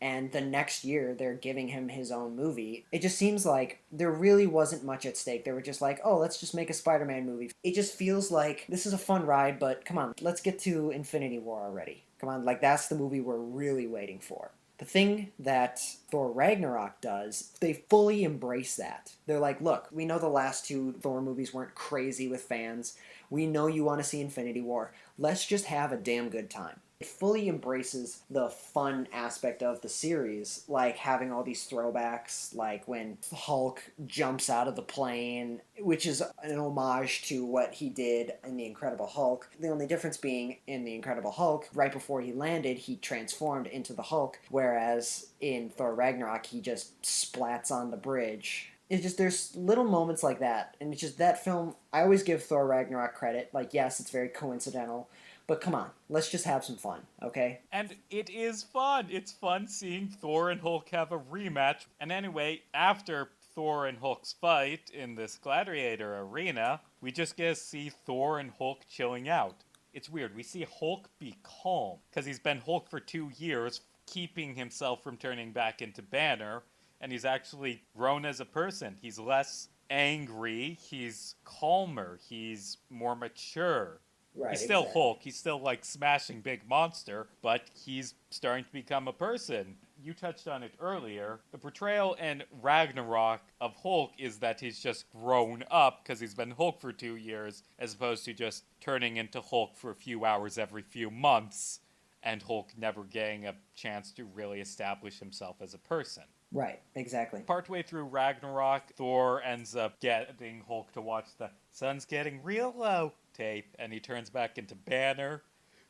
[SPEAKER 2] and the next year they're giving him his own movie. It just seems like there really wasn't much at stake. They were just like, oh, let's just make a Spider-Man movie. It just feels like this is a fun ride, but come on, let's get to Infinity War already. Come on, like, that's the movie we're really waiting for. The thing that Thor Ragnarok does, they fully embrace that. They're like, look, we know the last two Thor movies weren't crazy with fans. We know you want to see Infinity War. Let's just have a damn good time. It fully embraces the fun aspect of the series, like having all these throwbacks, like when Hulk jumps out of the plane, which is an homage to what he did in The Incredible Hulk. The only difference being, in The Incredible Hulk, right before he landed, he transformed into the Hulk, whereas in Thor Ragnarok, he just splats on the bridge. It's just, there's little moments like that, and it's just that film. I always give Thor Ragnarok credit. Like, yes, it's very coincidental, but come on, let's just have some fun, okay?
[SPEAKER 1] And it is fun. It's fun seeing Thor and Hulk have a rematch. And anyway, after Thor and Hulk's fight in this gladiator arena, we just get to see Thor and Hulk chilling out. It's weird. We see Hulk be calm because he's been Hulk for 2 years, keeping himself from turning back into Banner, and he's actually grown as a person. He's less angry, he's calmer, he's more mature.
[SPEAKER 2] Right,
[SPEAKER 1] He's still
[SPEAKER 2] exactly.
[SPEAKER 1] Hulk. He's still like smashing big monster, but he's starting to become a person. You touched on it earlier. The portrayal in Ragnarok of Hulk is that he's just grown up because he's been Hulk for 2 years, as opposed to just turning into Hulk for a few hours every few months, and Hulk never getting a chance to really establish himself as a person.
[SPEAKER 2] Right, exactly.
[SPEAKER 1] Partway through Ragnarok, Thor ends up getting Hulk to watch the sun's getting real low tape, and he turns back into Banner,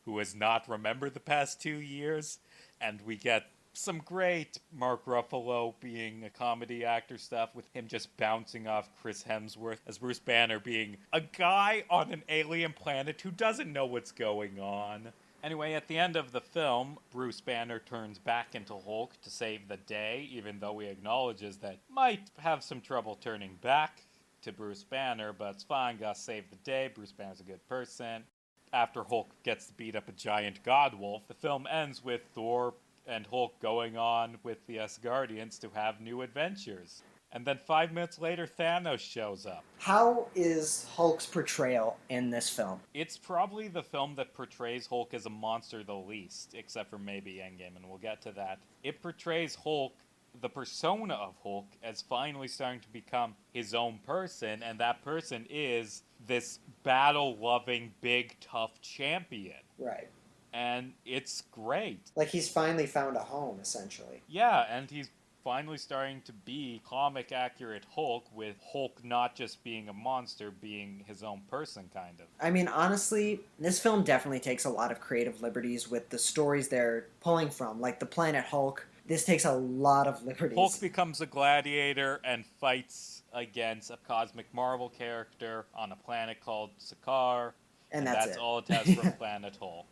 [SPEAKER 1] who has not remembered the past 2 years, and we get some great Mark Ruffalo being a comedy actor stuff with him just bouncing off Chris Hemsworth as Bruce Banner being a guy on an alien planet who doesn't know what's going on. Anyway, at the end of the film, Bruce Banner turns back into Hulk to save the day, even though he acknowledges that might have some trouble turning back to Bruce Banner, but it's fine, gotta save the day. Bruce Banner's a good person. After Hulk gets to beat up a giant god wolf, the film ends with Thor and Hulk going on with the Asgardians to have new adventures. And then 5 minutes later, Thanos shows up.
[SPEAKER 2] How is Hulk's portrayal in this film?
[SPEAKER 1] It's probably the film that portrays Hulk as a monster the least, except for maybe Endgame, and we'll get to that. It portrays Hulk, the persona of Hulk, as finally starting to become his own person, and that person is this battle-loving, big, tough champion.
[SPEAKER 2] Right.
[SPEAKER 1] And it's great.
[SPEAKER 2] Like he's finally found a home, essentially.
[SPEAKER 1] Yeah, and he's finally starting to be comic accurate Hulk, with Hulk not just being a monster, being his own person, kind of.
[SPEAKER 2] I mean, honestly, this film definitely takes a lot of creative liberties with the stories they're pulling from, like the Planet Hulk. This takes a lot of liberties.
[SPEAKER 1] Hulk becomes a gladiator and fights against a cosmic Marvel character on a planet called Sakaar.
[SPEAKER 2] And
[SPEAKER 1] that's
[SPEAKER 2] it.
[SPEAKER 1] all it has from Planet Hulk.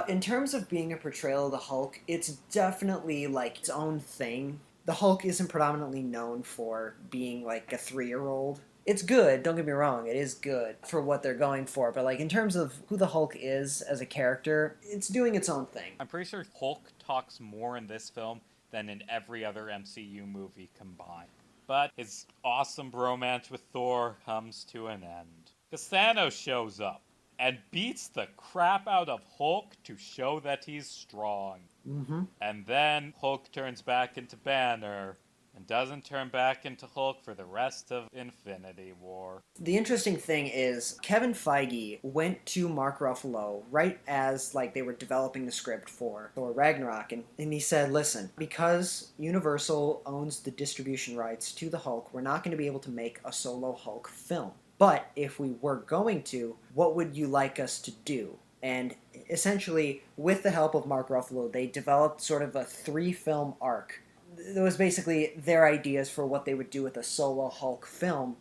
[SPEAKER 2] In terms of being a portrayal of the Hulk, it's definitely like its own thing. The Hulk isn't predominantly known for being like a 3-year-old. It's good, don't get me wrong, it is good for what they're going for, but like in terms of who the Hulk is as a character, it's doing its own thing.
[SPEAKER 1] I'm pretty sure Hulk talks more in this film than in every other MCU movie combined. But his awesome bromance with Thor comes to an end, because Thanos shows up and beats the crap out of Hulk to show that he's strong.
[SPEAKER 2] Mm-hmm.
[SPEAKER 1] And then Hulk turns back into Banner, and doesn't turn back into Hulk for the rest of Infinity War.
[SPEAKER 2] The interesting thing is Kevin Feige went to Mark Ruffalo right as like they were developing the script for Thor Ragnarok, and he said, listen, because Universal owns the distribution rights to the Hulk, we're not going to be able to make a solo Hulk film. But if we were going to, what would you like us to do? And essentially, with the help of Mark Ruffalo, they developed sort of a 3-film arc. It was basically their ideas for what they would do with a solo Hulk film,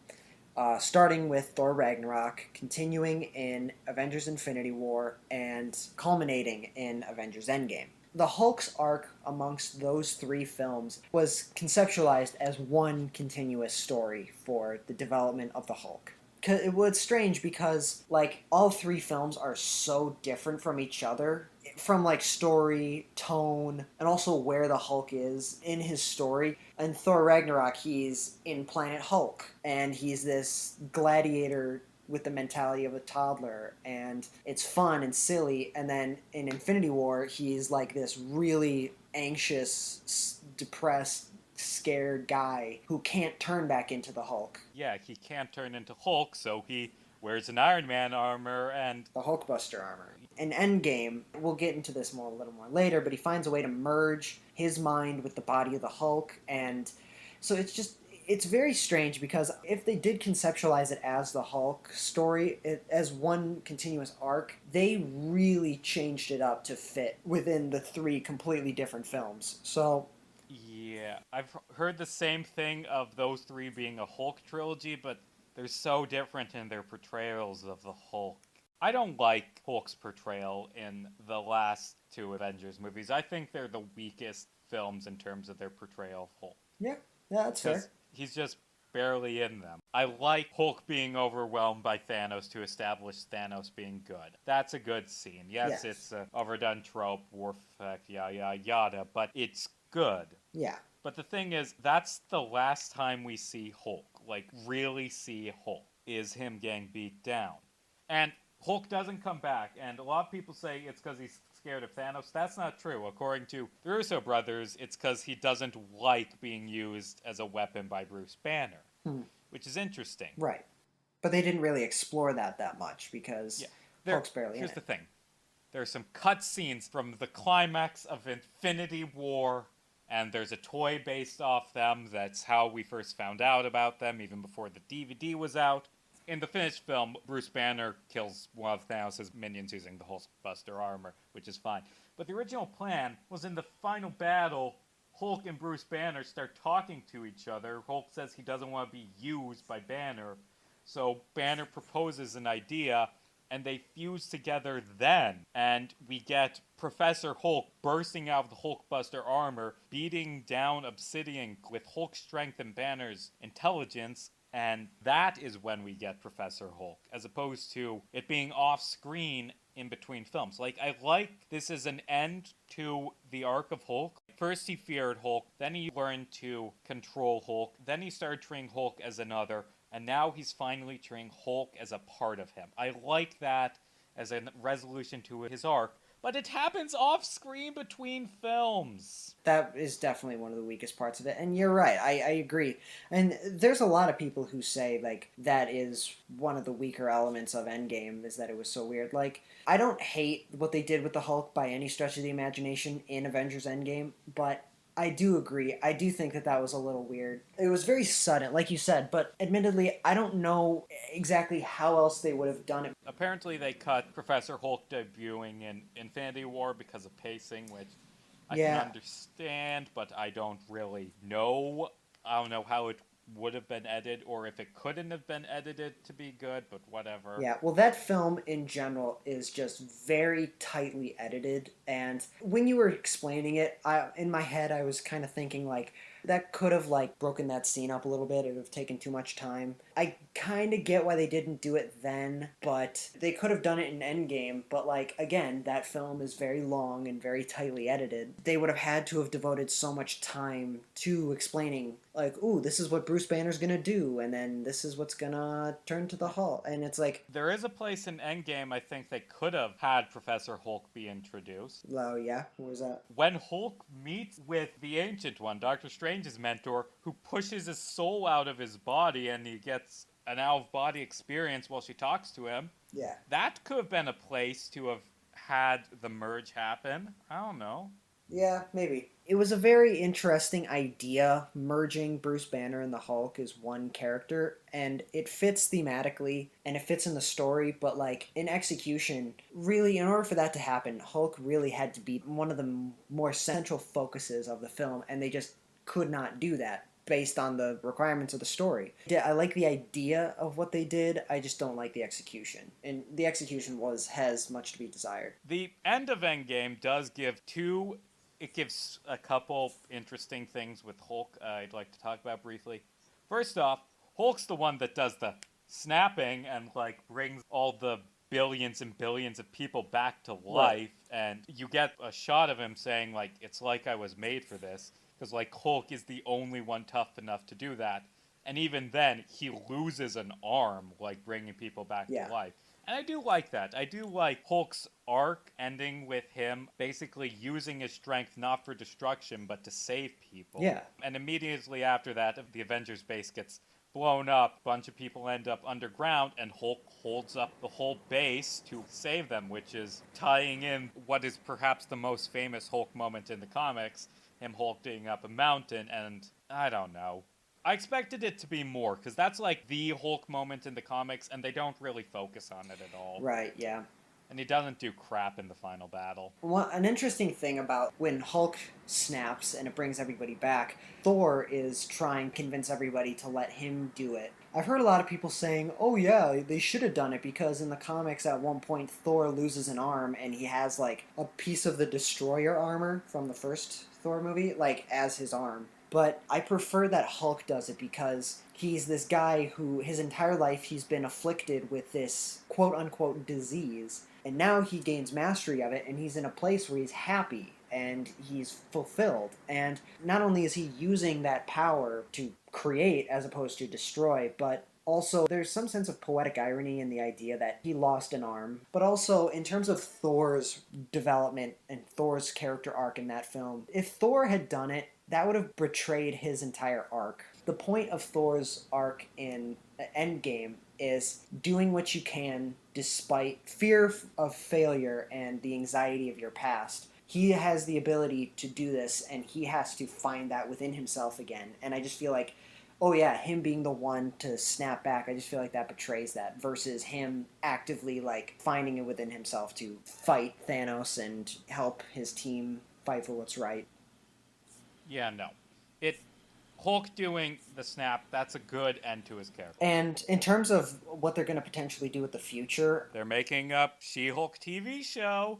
[SPEAKER 2] starting with Thor Ragnarok, continuing in Avengers Infinity War, and culminating in Avengers Endgame. The Hulk's arc amongst those 3 films was conceptualized as one continuous story for the development of the Hulk. It was strange because like all 3 films are so different from each other, from like story, tone, and also where the Hulk is in his story. In Thor Ragnarok, he's in Planet Hulk, and he's this gladiator with the mentality of a toddler, and it's fun and silly. And then in Infinity War, he's like this really anxious, depressed, scared guy who can't turn back into the Hulk.
[SPEAKER 1] Yeah, he can't turn into Hulk, so he wears an Iron Man armor and
[SPEAKER 2] the Hulkbuster armor. In Endgame, we'll get into this a little more later, but he finds a way to merge his mind with the body of the Hulk, and so it's very strange because if they did conceptualize it as the Hulk story, as one continuous arc, they really changed it up to fit within the 3 completely different films. So
[SPEAKER 1] yeah, I've heard the same thing of those 3 being a Hulk trilogy, but they're so different in their portrayals of the Hulk. I don't like Hulk's portrayal in the last 2 Avengers movies. I think they're the weakest films in terms of their portrayal of Hulk.
[SPEAKER 2] Yeah, that's fair.
[SPEAKER 1] He's just barely in them. I like Hulk being overwhelmed by Thanos to establish Thanos being good. That's a good scene. Yes. It's an overdone trope, war effect, yada yada, but it's good.
[SPEAKER 2] Yeah.
[SPEAKER 1] But the thing is, that's the last time we see Hulk, like really see Hulk, is him getting beat down. And Hulk doesn't come back, and a lot of people say it's because he's scared of Thanos. That's not true. According to the Russo brothers, it's because he doesn't like being used as a weapon by Bruce Banner, which is interesting.
[SPEAKER 2] Right. But they didn't really explore that much because Hulk's barely in it.
[SPEAKER 1] Here's the thing. There are some cutscenes from the climax of Infinity War, and there's a toy based off them. That's how we first found out about them, even before the DVD was out. In the finished film, Bruce Banner kills one of Thanos' minions using the Hulkbuster armor, which is fine. But the original plan was in the final battle, Hulk and Bruce Banner start talking to each other. Hulk says he doesn't want to be used by Banner, so Banner proposes an idea, and they fuse together then. And we get Professor Hulk bursting out of the Hulkbuster armor, beating down Obsidian with Hulk strength and Banner's intelligence, And that is when we get Professor Hulk, as opposed to it being off screen in between films. Like, I like this as an end to the arc of Hulk. First, he feared Hulk, then he learned to control Hulk, then he started treating Hulk as another, and now he's finally treating Hulk as a part of him. I like that as a resolution to his arc, but it happens off screen between films.
[SPEAKER 2] That is definitely one of the weakest parts of it, and you're right. I agree. And there's a lot of people who say like that is one of the weaker elements of Endgame is that it was so weird. Like I don't hate what they did with the Hulk by any stretch of the imagination in Avengers Endgame, but I do agree. I do think that that was a little weird. It was very sudden, like you said, but admittedly, I don't know exactly how else they would have done it.
[SPEAKER 1] Apparently, they cut Professor Hulk debuting in Infinity War because of pacing, which I can
[SPEAKER 2] Yeah.
[SPEAKER 1] understand, but I don't really know. I don't know how it would have been edited or if it couldn't have been edited to be good, but whatever.
[SPEAKER 2] Yeah, well, that film in general is just very tightly edited. And when you were explaining it, in my head, I was kind of thinking like that could have like broken that scene up a little bit. It would have taken too much time. I kind of get why they didn't do it then, but they could have done it in Endgame. But like again, that film is very long and very tightly edited. They would have had to have devoted so much time to explaining like, ooh, this is what Bruce Banner's gonna do, and then this is what's gonna turn to the Hulk, and it's like,
[SPEAKER 1] There is a place in Endgame I think they could have had Professor Hulk be introduced.
[SPEAKER 2] oh yeah, what was that?
[SPEAKER 1] When Hulk meets with the Ancient One, Doctor Strange's mentor, who pushes his soul out of his body and he gets an out of body experience while she talks to him,
[SPEAKER 2] Yeah.
[SPEAKER 1] that could have been a place to have had the merge happen. I don't know.
[SPEAKER 2] Yeah, maybe. It was a very interesting idea, merging Bruce Banner and the Hulk as one character, and it fits thematically and it fits in the story, but like in execution, really, in order for that to happen, Hulk really had to be one of the more central focuses of the film, and they just could not do that based on the requirements of the story. Yeah, I like the idea of what they did, I just don't like the execution. And the execution has much to be desired.
[SPEAKER 1] The end of Endgame does give two. It gives a couple interesting things with Hulk I'd like to talk about briefly. First off, Hulk's the one that does the snapping and like brings all the billions and billions of people back to life, and you get a shot of him saying like, "It's like I was made for this," because like Hulk is the only one tough enough to do that, and even then he loses an arm like bringing people back
[SPEAKER 2] Yeah.
[SPEAKER 1] to life. And I do like that. I do like Hulk's arc ending with him basically using his strength not for destruction but to save people.
[SPEAKER 2] Yeah.
[SPEAKER 1] And immediately after that, the Avengers base gets blown up, a bunch of people end up underground, and Hulk holds up the whole base to save them, which is tying in what is perhaps the most famous Hulk moment in the comics, him hulking up a mountain, and I don't know. I expected it to be more, because that's like the Hulk moment in the comics, and they don't really focus on it at all.
[SPEAKER 2] Right, yeah.
[SPEAKER 1] And he doesn't do crap in the final battle.
[SPEAKER 2] Well, an interesting thing about when Hulk snaps and it brings everybody back, Thor is trying to convince everybody to let him do it. I've heard a lot of people saying, oh yeah, they should have done it because in the comics at one point Thor loses an arm and he has like a piece of the Destroyer armor from the first Thor movie, like as his arm. But I prefer that Hulk does it because he's this guy who his entire life he's been afflicted with this quote unquote disease. And now he gains mastery of it and he's in a place where he's happy and he's fulfilled. And not only is he using that power to create as opposed to destroy, but also there's some sense of poetic irony in the idea that he lost an arm. But also in terms of Thor's development and Thor's character arc in that film, if Thor had done it, that would have betrayed his entire arc. The point of Thor's arc in Endgame is doing what you can despite fear of failure and the anxiety of your past. He has the ability to do this and he has to find that within himself again. And I just feel like, oh yeah, him being the one to snap back, I just feel like that betrays that versus him actively like finding it within himself to fight Thanos and help his team fight for what's right.
[SPEAKER 1] Yeah, no. Hulk doing the snap, that's a good end to his character.
[SPEAKER 2] And in terms of what they're going to potentially do with the future,
[SPEAKER 1] They're making a She-Hulk TV show.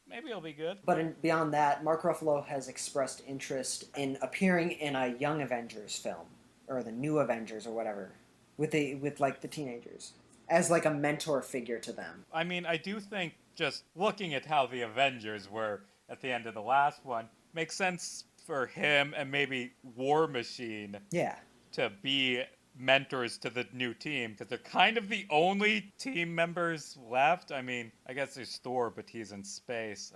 [SPEAKER 1] Maybe it'll be good.
[SPEAKER 2] but beyond that, Mark Ruffalo has expressed interest in appearing in a Young Avengers film, or the New Avengers, or whatever. with like the teenagers as like a mentor figure to them.
[SPEAKER 1] I mean, I do think just looking at how the Avengers were at the end of the last one makes sense for him and maybe War Machine
[SPEAKER 2] Yeah.
[SPEAKER 1] to be mentors to the new team because they're kind of the only team members left. I mean, I guess there's Thor, but he's in space.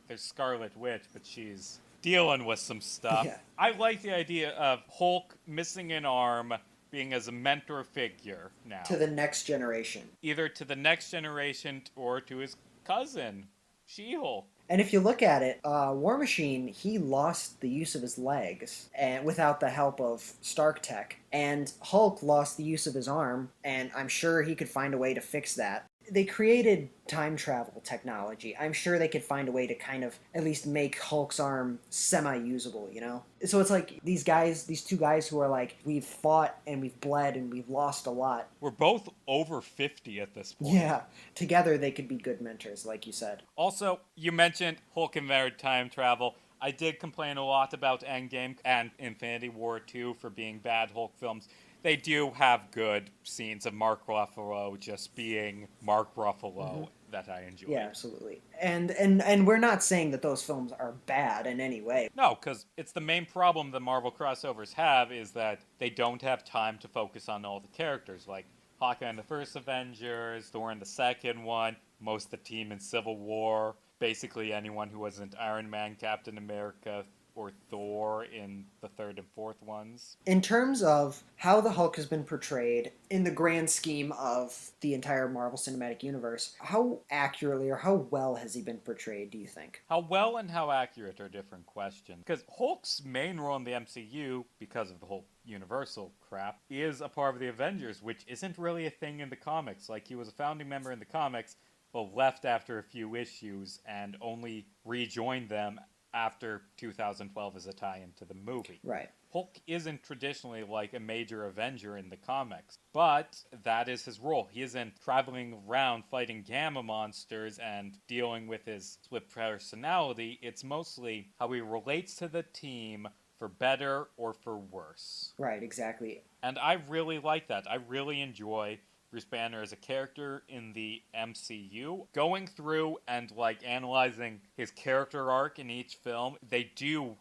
[SPEAKER 1] There's Scarlet Witch, but she's dealing with some stuff.
[SPEAKER 2] Yeah.
[SPEAKER 1] I like the idea of Hulk missing an arm being as a mentor figure now,
[SPEAKER 2] To the next generation.
[SPEAKER 1] either to the next generation or to his cousin, She-Hulk.
[SPEAKER 2] And if you look at it, War Machine, he lost the use of his legs and without the help of Stark Tech. And Hulk lost the use of his arm, and I'm sure he could find a way to fix that. They created time travel technology. I'm sure they could find a way to kind of at least make Hulk's arm semi-usable, you know? So it's like these guys, these two guys who are like, we've fought and we've bled and we've lost a lot.
[SPEAKER 1] We're both over 50 at this point.
[SPEAKER 2] Yeah, together they could be good mentors, like you said.
[SPEAKER 1] Also, you mentioned Hulk invented time travel. I did complain a lot about Endgame and Infinity War 2 for being bad Hulk films. They do have good scenes of Mark Ruffalo just being Mark Ruffalo that I enjoy.
[SPEAKER 2] Yeah, absolutely. And we're not saying that those films are bad in any way.
[SPEAKER 1] No, because it's the main problem the Marvel crossovers have is that they don't have time to focus on all the characters. Like Hawkeye in the first Avengers, Thor in the second one, most of the team in Civil War, basically anyone who wasn't Iron Man, Captain America, or Thor in the third and fourth ones.
[SPEAKER 2] In terms of how the Hulk has been portrayed in the grand scheme of the entire Marvel Cinematic Universe, how accurately or how well has he been portrayed, do you think?
[SPEAKER 1] How well and how accurate are different questions. Because Hulk's main role in the MCU, because of the whole Universal crap, is a part of the Avengers, which isn't really a thing in the comics. Like, he was a founding member in the comics, but left after a few issues and only rejoined them after 2012 as a tie-in to the movie.
[SPEAKER 2] Right.
[SPEAKER 1] Hulk isn't traditionally like a major Avenger in the comics, but that is his role. He isn't traveling around fighting gamma monsters and dealing with his split personality. It's mostly how he relates to the team for better or for worse.
[SPEAKER 2] Right, exactly.
[SPEAKER 1] And I really like that. I really enjoy Bruce Banner as a character in the MCU. Going through and like analyzing his character arc in each film, they do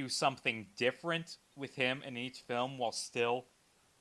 [SPEAKER 1] something different with him in each film while still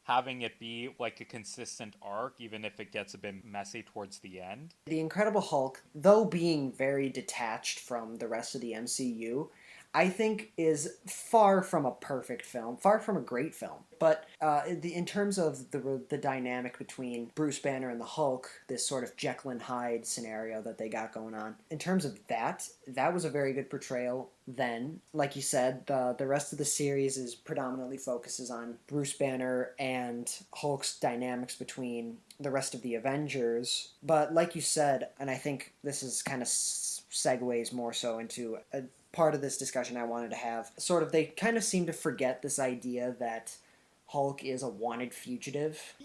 [SPEAKER 1] having it be like a consistent arc, even if it gets a bit messy towards the end.
[SPEAKER 2] The Incredible Hulk, though being very detached from the rest of the MCU, I think is far from a perfect film, far from a great film. But in terms of the dynamic between Bruce Banner and the Hulk, this sort of Jekyll and Hyde scenario that they got going on, in terms of that was a very good portrayal then. Like you said, the rest of the series is predominantly focuses on Bruce Banner and Hulk's dynamics between the rest of the Avengers. But like you said, and I think this is kind of segues more so into a part of this discussion I wanted to have, sort of they kind of seem to forget this idea that Hulk is a wanted fugitive.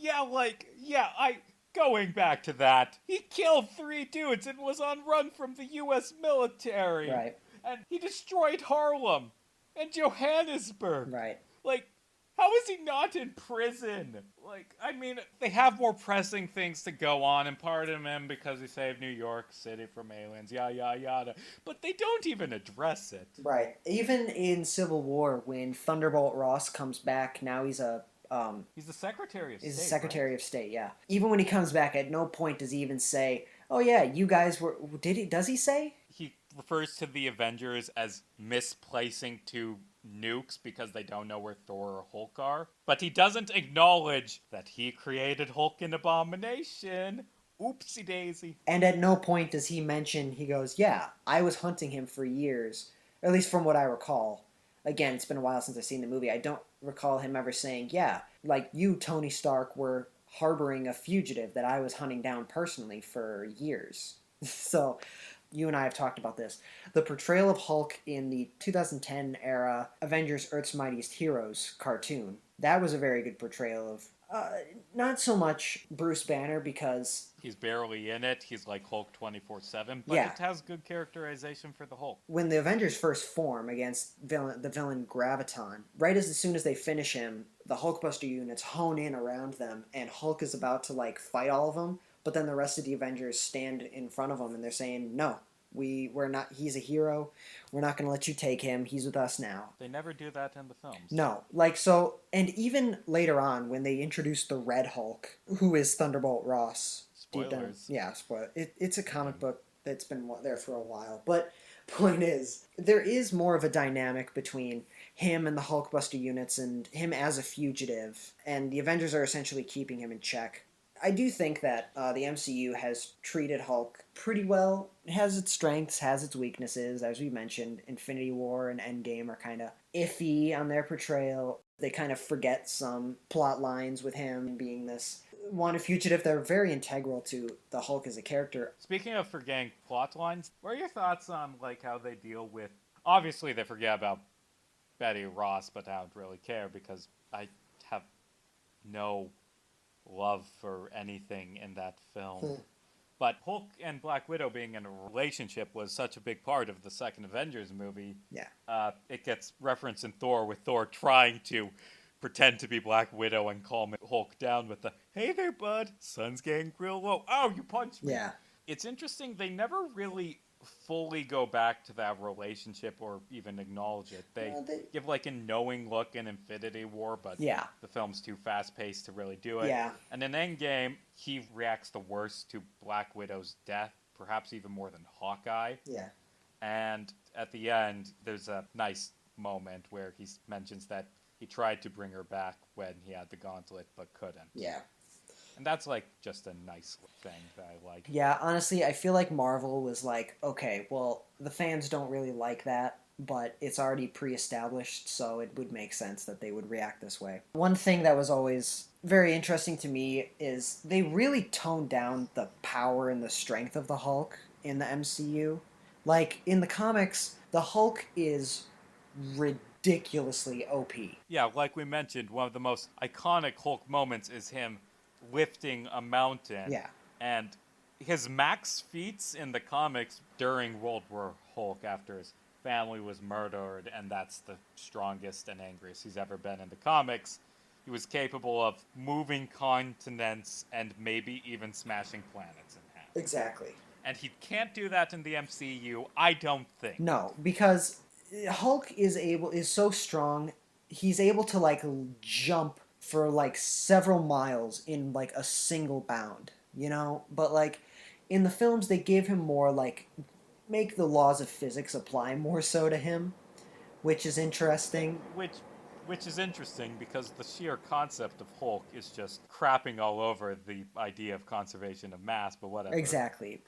[SPEAKER 1] Going back to that, he killed 3 dudes and was on run from the US military.
[SPEAKER 2] Right.
[SPEAKER 1] And he destroyed Harlem and Johannesburg.
[SPEAKER 2] Right.
[SPEAKER 1] Like, how is he not in prison? Like, I mean, they have more pressing things to go on, and pardon him because he saved New York City from aliens, yada, yada, yada. But they don't even address it.
[SPEAKER 2] Right. Even in Civil War, when Thunderbolt Ross comes back, now he's a
[SPEAKER 1] he's the Secretary of State.
[SPEAKER 2] He's the Secretary
[SPEAKER 1] right?
[SPEAKER 2] of State, yeah. Even when he comes back, at no point does he even say, "Oh yeah, you guys were." Does he say?
[SPEAKER 1] He refers to the Avengers as misplacing 2 nukes because they don't know where Thor or Hulk are. But he doesn't acknowledge that he created Hulk and Abomination. Oopsie daisy.
[SPEAKER 2] And at no point does he mention, he goes, "Yeah, I was hunting him for years," at least from what I recall. Again, it's been a while since I've seen the movie. I don't recall him ever saying, "Yeah, like you, Tony Stark, were harboring a fugitive that I was hunting down personally for years." So, you and I have talked about this. The portrayal of Hulk in the 2010 era Avengers Earth's Mightiest Heroes cartoon, that was a very good portrayal Uh, Not so much Bruce Banner because,
[SPEAKER 1] He's barely in it. He's like Hulk 24/7, but
[SPEAKER 2] yeah,
[SPEAKER 1] it has good characterization for the Hulk.
[SPEAKER 2] when the Avengers first form against the villain Graviton, right as soon as they finish him, the Hulkbuster units hone in around them, and Hulk is about to like fight all of them. But then the rest of the Avengers stand in front of him, and they're saying, "No, we're not. He's a hero. We're not going to let you take him. He's with us now."
[SPEAKER 1] They never do that in the films.
[SPEAKER 2] No, like so, and even later on when they introduced the Red Hulk, who is Thunderbolt Ross, deep down,
[SPEAKER 1] Spoilers.
[SPEAKER 2] yeah, spoiler. It's a comic
[SPEAKER 1] Mm.
[SPEAKER 2] book that's been there for a while, but point is, there is more of a dynamic between him and the Hulkbuster units, and him as a fugitive, and the Avengers are essentially keeping him in check. I do think that the MCU has treated Hulk pretty well. It has its strengths, has its weaknesses. As we mentioned, Infinity War and Endgame are kind of iffy on their portrayal. They kind of forget some plot lines with him being this wanted fugitive. They're very integral to the Hulk as a character.
[SPEAKER 1] Speaking of forgetting plot lines, what are your thoughts on like how they deal with? Obviously, they forget about Betty Ross, but I don't really care because I have no love for anything in that film. But Hulk and Black Widow being in a relationship was such a big part of the second Avengers movie.
[SPEAKER 2] Yeah.
[SPEAKER 1] It gets referenced in Thor with Thor trying to pretend to be Black Widow and calm Hulk down with the "Hey there, bud, sun's getting real low. Oh, you punched me."
[SPEAKER 2] Yeah.
[SPEAKER 1] It's interesting. They never really fully go back to that relationship or even acknowledge it. They give like a knowing look in Infinity War, but
[SPEAKER 2] Yeah.
[SPEAKER 1] the film's too fast paced to really do it.
[SPEAKER 2] Yeah.
[SPEAKER 1] And in Endgame, he reacts the worst to Black Widow's death, perhaps even more than Hawkeye.
[SPEAKER 2] Yeah.
[SPEAKER 1] And at the end, there's a nice moment where he mentions that he tried to bring her back when he had the gauntlet but couldn't.
[SPEAKER 2] Yeah.
[SPEAKER 1] And that's like just a nice thing that I like.
[SPEAKER 2] Yeah, honestly, I feel like Marvel was like, okay, well, the fans don't really like that, but it's already pre-established, so it would make sense that they would react this way. One thing that was always very interesting to me is they really toned down the power and the strength of the Hulk in the MCU. Like in the comics, the Hulk is ridiculously OP.
[SPEAKER 1] Yeah, like we mentioned, one of the most iconic Hulk moments is him lifting a mountain.
[SPEAKER 2] Yeah.
[SPEAKER 1] And his max feats in the comics during World War Hulk after his family was murdered, and that's the strongest and angriest he's ever been in the comics. He was capable of moving continents and maybe even smashing planets in half.
[SPEAKER 2] Exactly.
[SPEAKER 1] And he can't do that in the MCU, I don't think.
[SPEAKER 2] No, because Hulk is so strong. He's able to like jump for like several miles in like a single bound, you know? But like in the films they gave him more like make the laws of physics apply more so to him, which is interesting.
[SPEAKER 1] Which is interesting because the sheer concept of Hulk is just crapping all over the idea of conservation of mass, but whatever.
[SPEAKER 2] Exactly.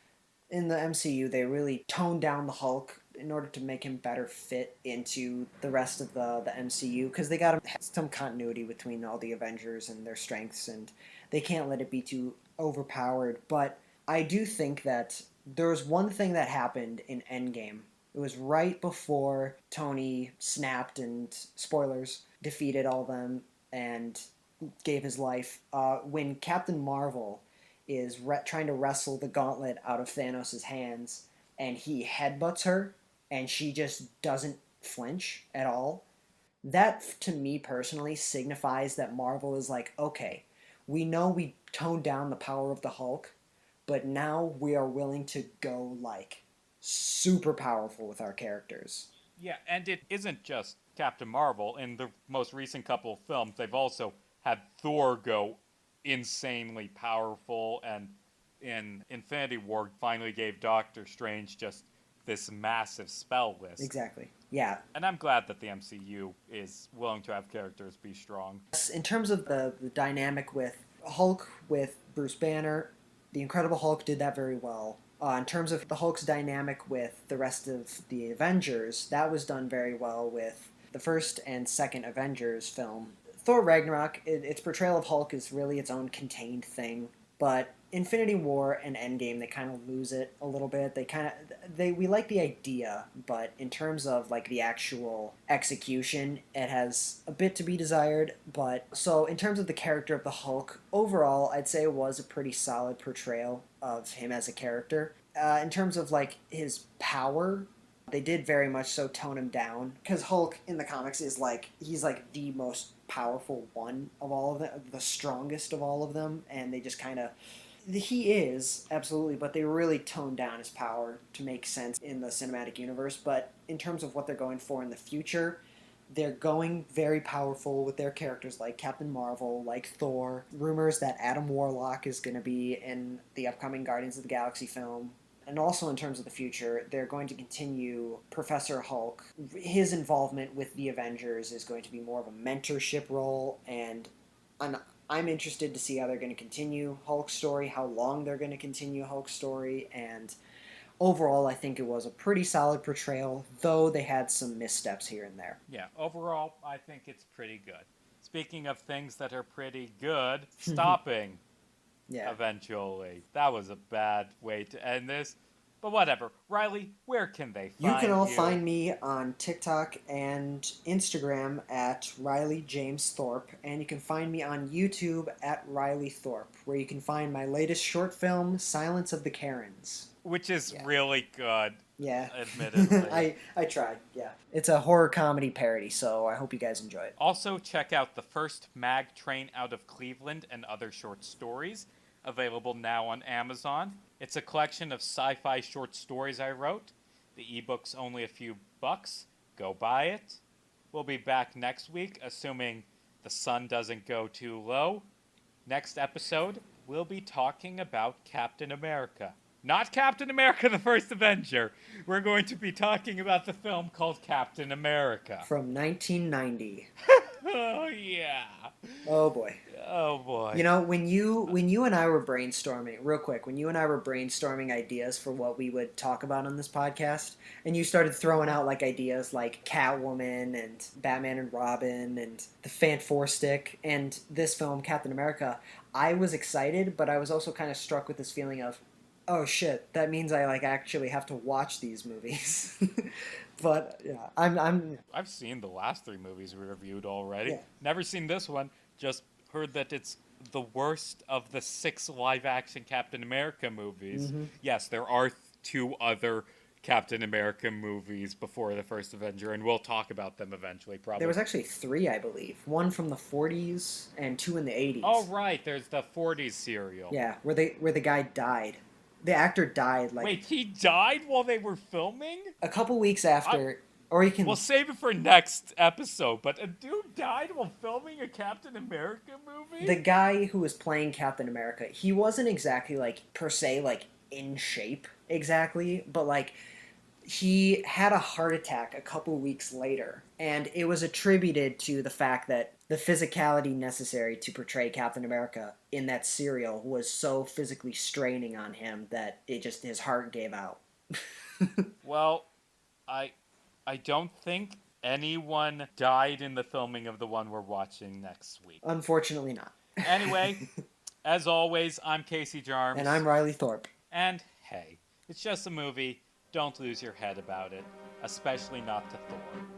[SPEAKER 2] In the MCU, they really toned down the Hulk in order to make him better fit into the rest of the MCU because they got to have some continuity between all the Avengers and their strengths, and they can't let it be too overpowered. But I do think that there was one thing that happened in Endgame. It was right before Tony snapped and, spoilers, defeated all them and gave his life. When Captain Marvel is trying to wrestle the gauntlet out of Thanos' hands, and he headbutts her, and she just doesn't flinch at all. That, to me personally, signifies that Marvel is like, okay, we know we toned down the power of the Hulk, but now we are willing to go, like, super powerful with our characters.
[SPEAKER 1] Yeah, and it isn't just Captain Marvel. In the most recent couple of films, they've also had Thor go insanely powerful, and in Infinity War finally gave Doctor Strange just this massive spell list.
[SPEAKER 2] Exactly. Yeah.
[SPEAKER 1] And I'm glad that the MCU is willing to have characters be strong.
[SPEAKER 2] In terms of the dynamic with Hulk with Bruce Banner, the Incredible Hulk did that very well. In terms of the Hulk's dynamic with the rest of the Avengers, that was done very well with the first and second Avengers film. Thor Ragnarok, its portrayal of Hulk is really its own contained thing, but Infinity War and Endgame, they kind of lose it a little bit. we like the idea, but in terms of like the actual execution, it has a bit to be desired. But so in terms of the character of the Hulk, overall, I'd say it was a pretty solid portrayal of him as a character. In terms of like his power, they did very much so tone him down because Hulk in the comics is like he's like the most powerful one of all of them, the strongest of all of them, and they just kind of he is, absolutely, but they really toned down his power to make sense in the cinematic universe. But in terms of what they're going for in the future, they're going very powerful with their characters like Captain Marvel, like Thor. Rumors that Adam Warlock is going to be in the upcoming Guardians of the Galaxy film. And also in terms of the future, they're going to continue Professor Hulk. His involvement with the Avengers is going to be more of a mentorship role, and I'm interested to see how they're going to continue Hulk's story, how long they're going to continue Hulk's story, and overall, I think it was a pretty solid portrayal, though they had some missteps here and there.
[SPEAKER 1] Yeah, overall, I think it's pretty good. Speaking of things that are pretty good, stopping
[SPEAKER 2] Yeah.
[SPEAKER 1] eventually. That was a bad way to end this. But whatever. Riley, where can they
[SPEAKER 2] You
[SPEAKER 1] find
[SPEAKER 2] can all
[SPEAKER 1] you?
[SPEAKER 2] find me on TikTok and Instagram at Riley James Thorpe, and you can find me on YouTube at Riley Thorpe, where you can find my latest short film, Silence of the Karens.
[SPEAKER 1] Which is
[SPEAKER 2] Yeah.
[SPEAKER 1] really good.
[SPEAKER 2] Yeah.
[SPEAKER 1] Admittedly.
[SPEAKER 2] I tried, yeah. It's a horror comedy parody, so I hope you guys enjoy it.
[SPEAKER 1] Also, check out The First Mag Train Out of Cleveland and Other Short Stories, available now on Amazon. It's a collection of sci-fi short stories I wrote. The ebook's only a few bucks. Go buy it. We'll be back next week, assuming the sun doesn't go too low. Next episode, we'll be talking about Captain America. Not Captain America the First Avenger. We're going to be talking about the film called Captain America.
[SPEAKER 2] From 1990.
[SPEAKER 1] Oh, yeah.
[SPEAKER 2] Oh boy.
[SPEAKER 1] Oh, boy.
[SPEAKER 2] You know, when you and I were brainstorming, real quick, when you and I were brainstorming ideas for what we would talk about on this podcast, and you started throwing out like ideas like Catwoman and Batman and Robin and the Fan Four Stick and this film Captain America, I was excited, but I was also kind of struck with this feeling of, oh shit, that means I like actually have to watch these movies. But yeah,
[SPEAKER 1] I've seen the last 3 movies we reviewed already.
[SPEAKER 2] Yeah.
[SPEAKER 1] Never seen this one. Just heard that it's the worst of the 6 live-action Captain America movies.
[SPEAKER 2] Mm-hmm.
[SPEAKER 1] Yes, there are 2 other Captain America movies before the first Avenger, and we'll talk about them eventually, probably.
[SPEAKER 2] There was actually 3, I believe. One from the 40s and 2 in the 80s.
[SPEAKER 1] Oh, right. There's the 40s serial.
[SPEAKER 2] Yeah, where the guy died. The actor died like
[SPEAKER 1] Wait, he died while they were filming?
[SPEAKER 2] a couple weeks after, or you can.
[SPEAKER 1] We'll save it for next episode, but a dude died while filming a Captain America movie?
[SPEAKER 2] The guy who was playing Captain America, he wasn't exactly like per se like in shape exactly, but like he had a heart attack a couple weeks later, and it was attributed to the fact that the physicality necessary to portray Captain America in that serial was so physically straining on him that it just his heart gave out.
[SPEAKER 1] Well, I don't think anyone died in the filming of the one we're watching next week.
[SPEAKER 2] Unfortunately not.
[SPEAKER 1] Anyway, as always, I'm Casey Jarms.
[SPEAKER 2] And I'm Riley Thorpe.
[SPEAKER 1] And hey, it's just a movie. Don't lose your head about it, especially not to Thor.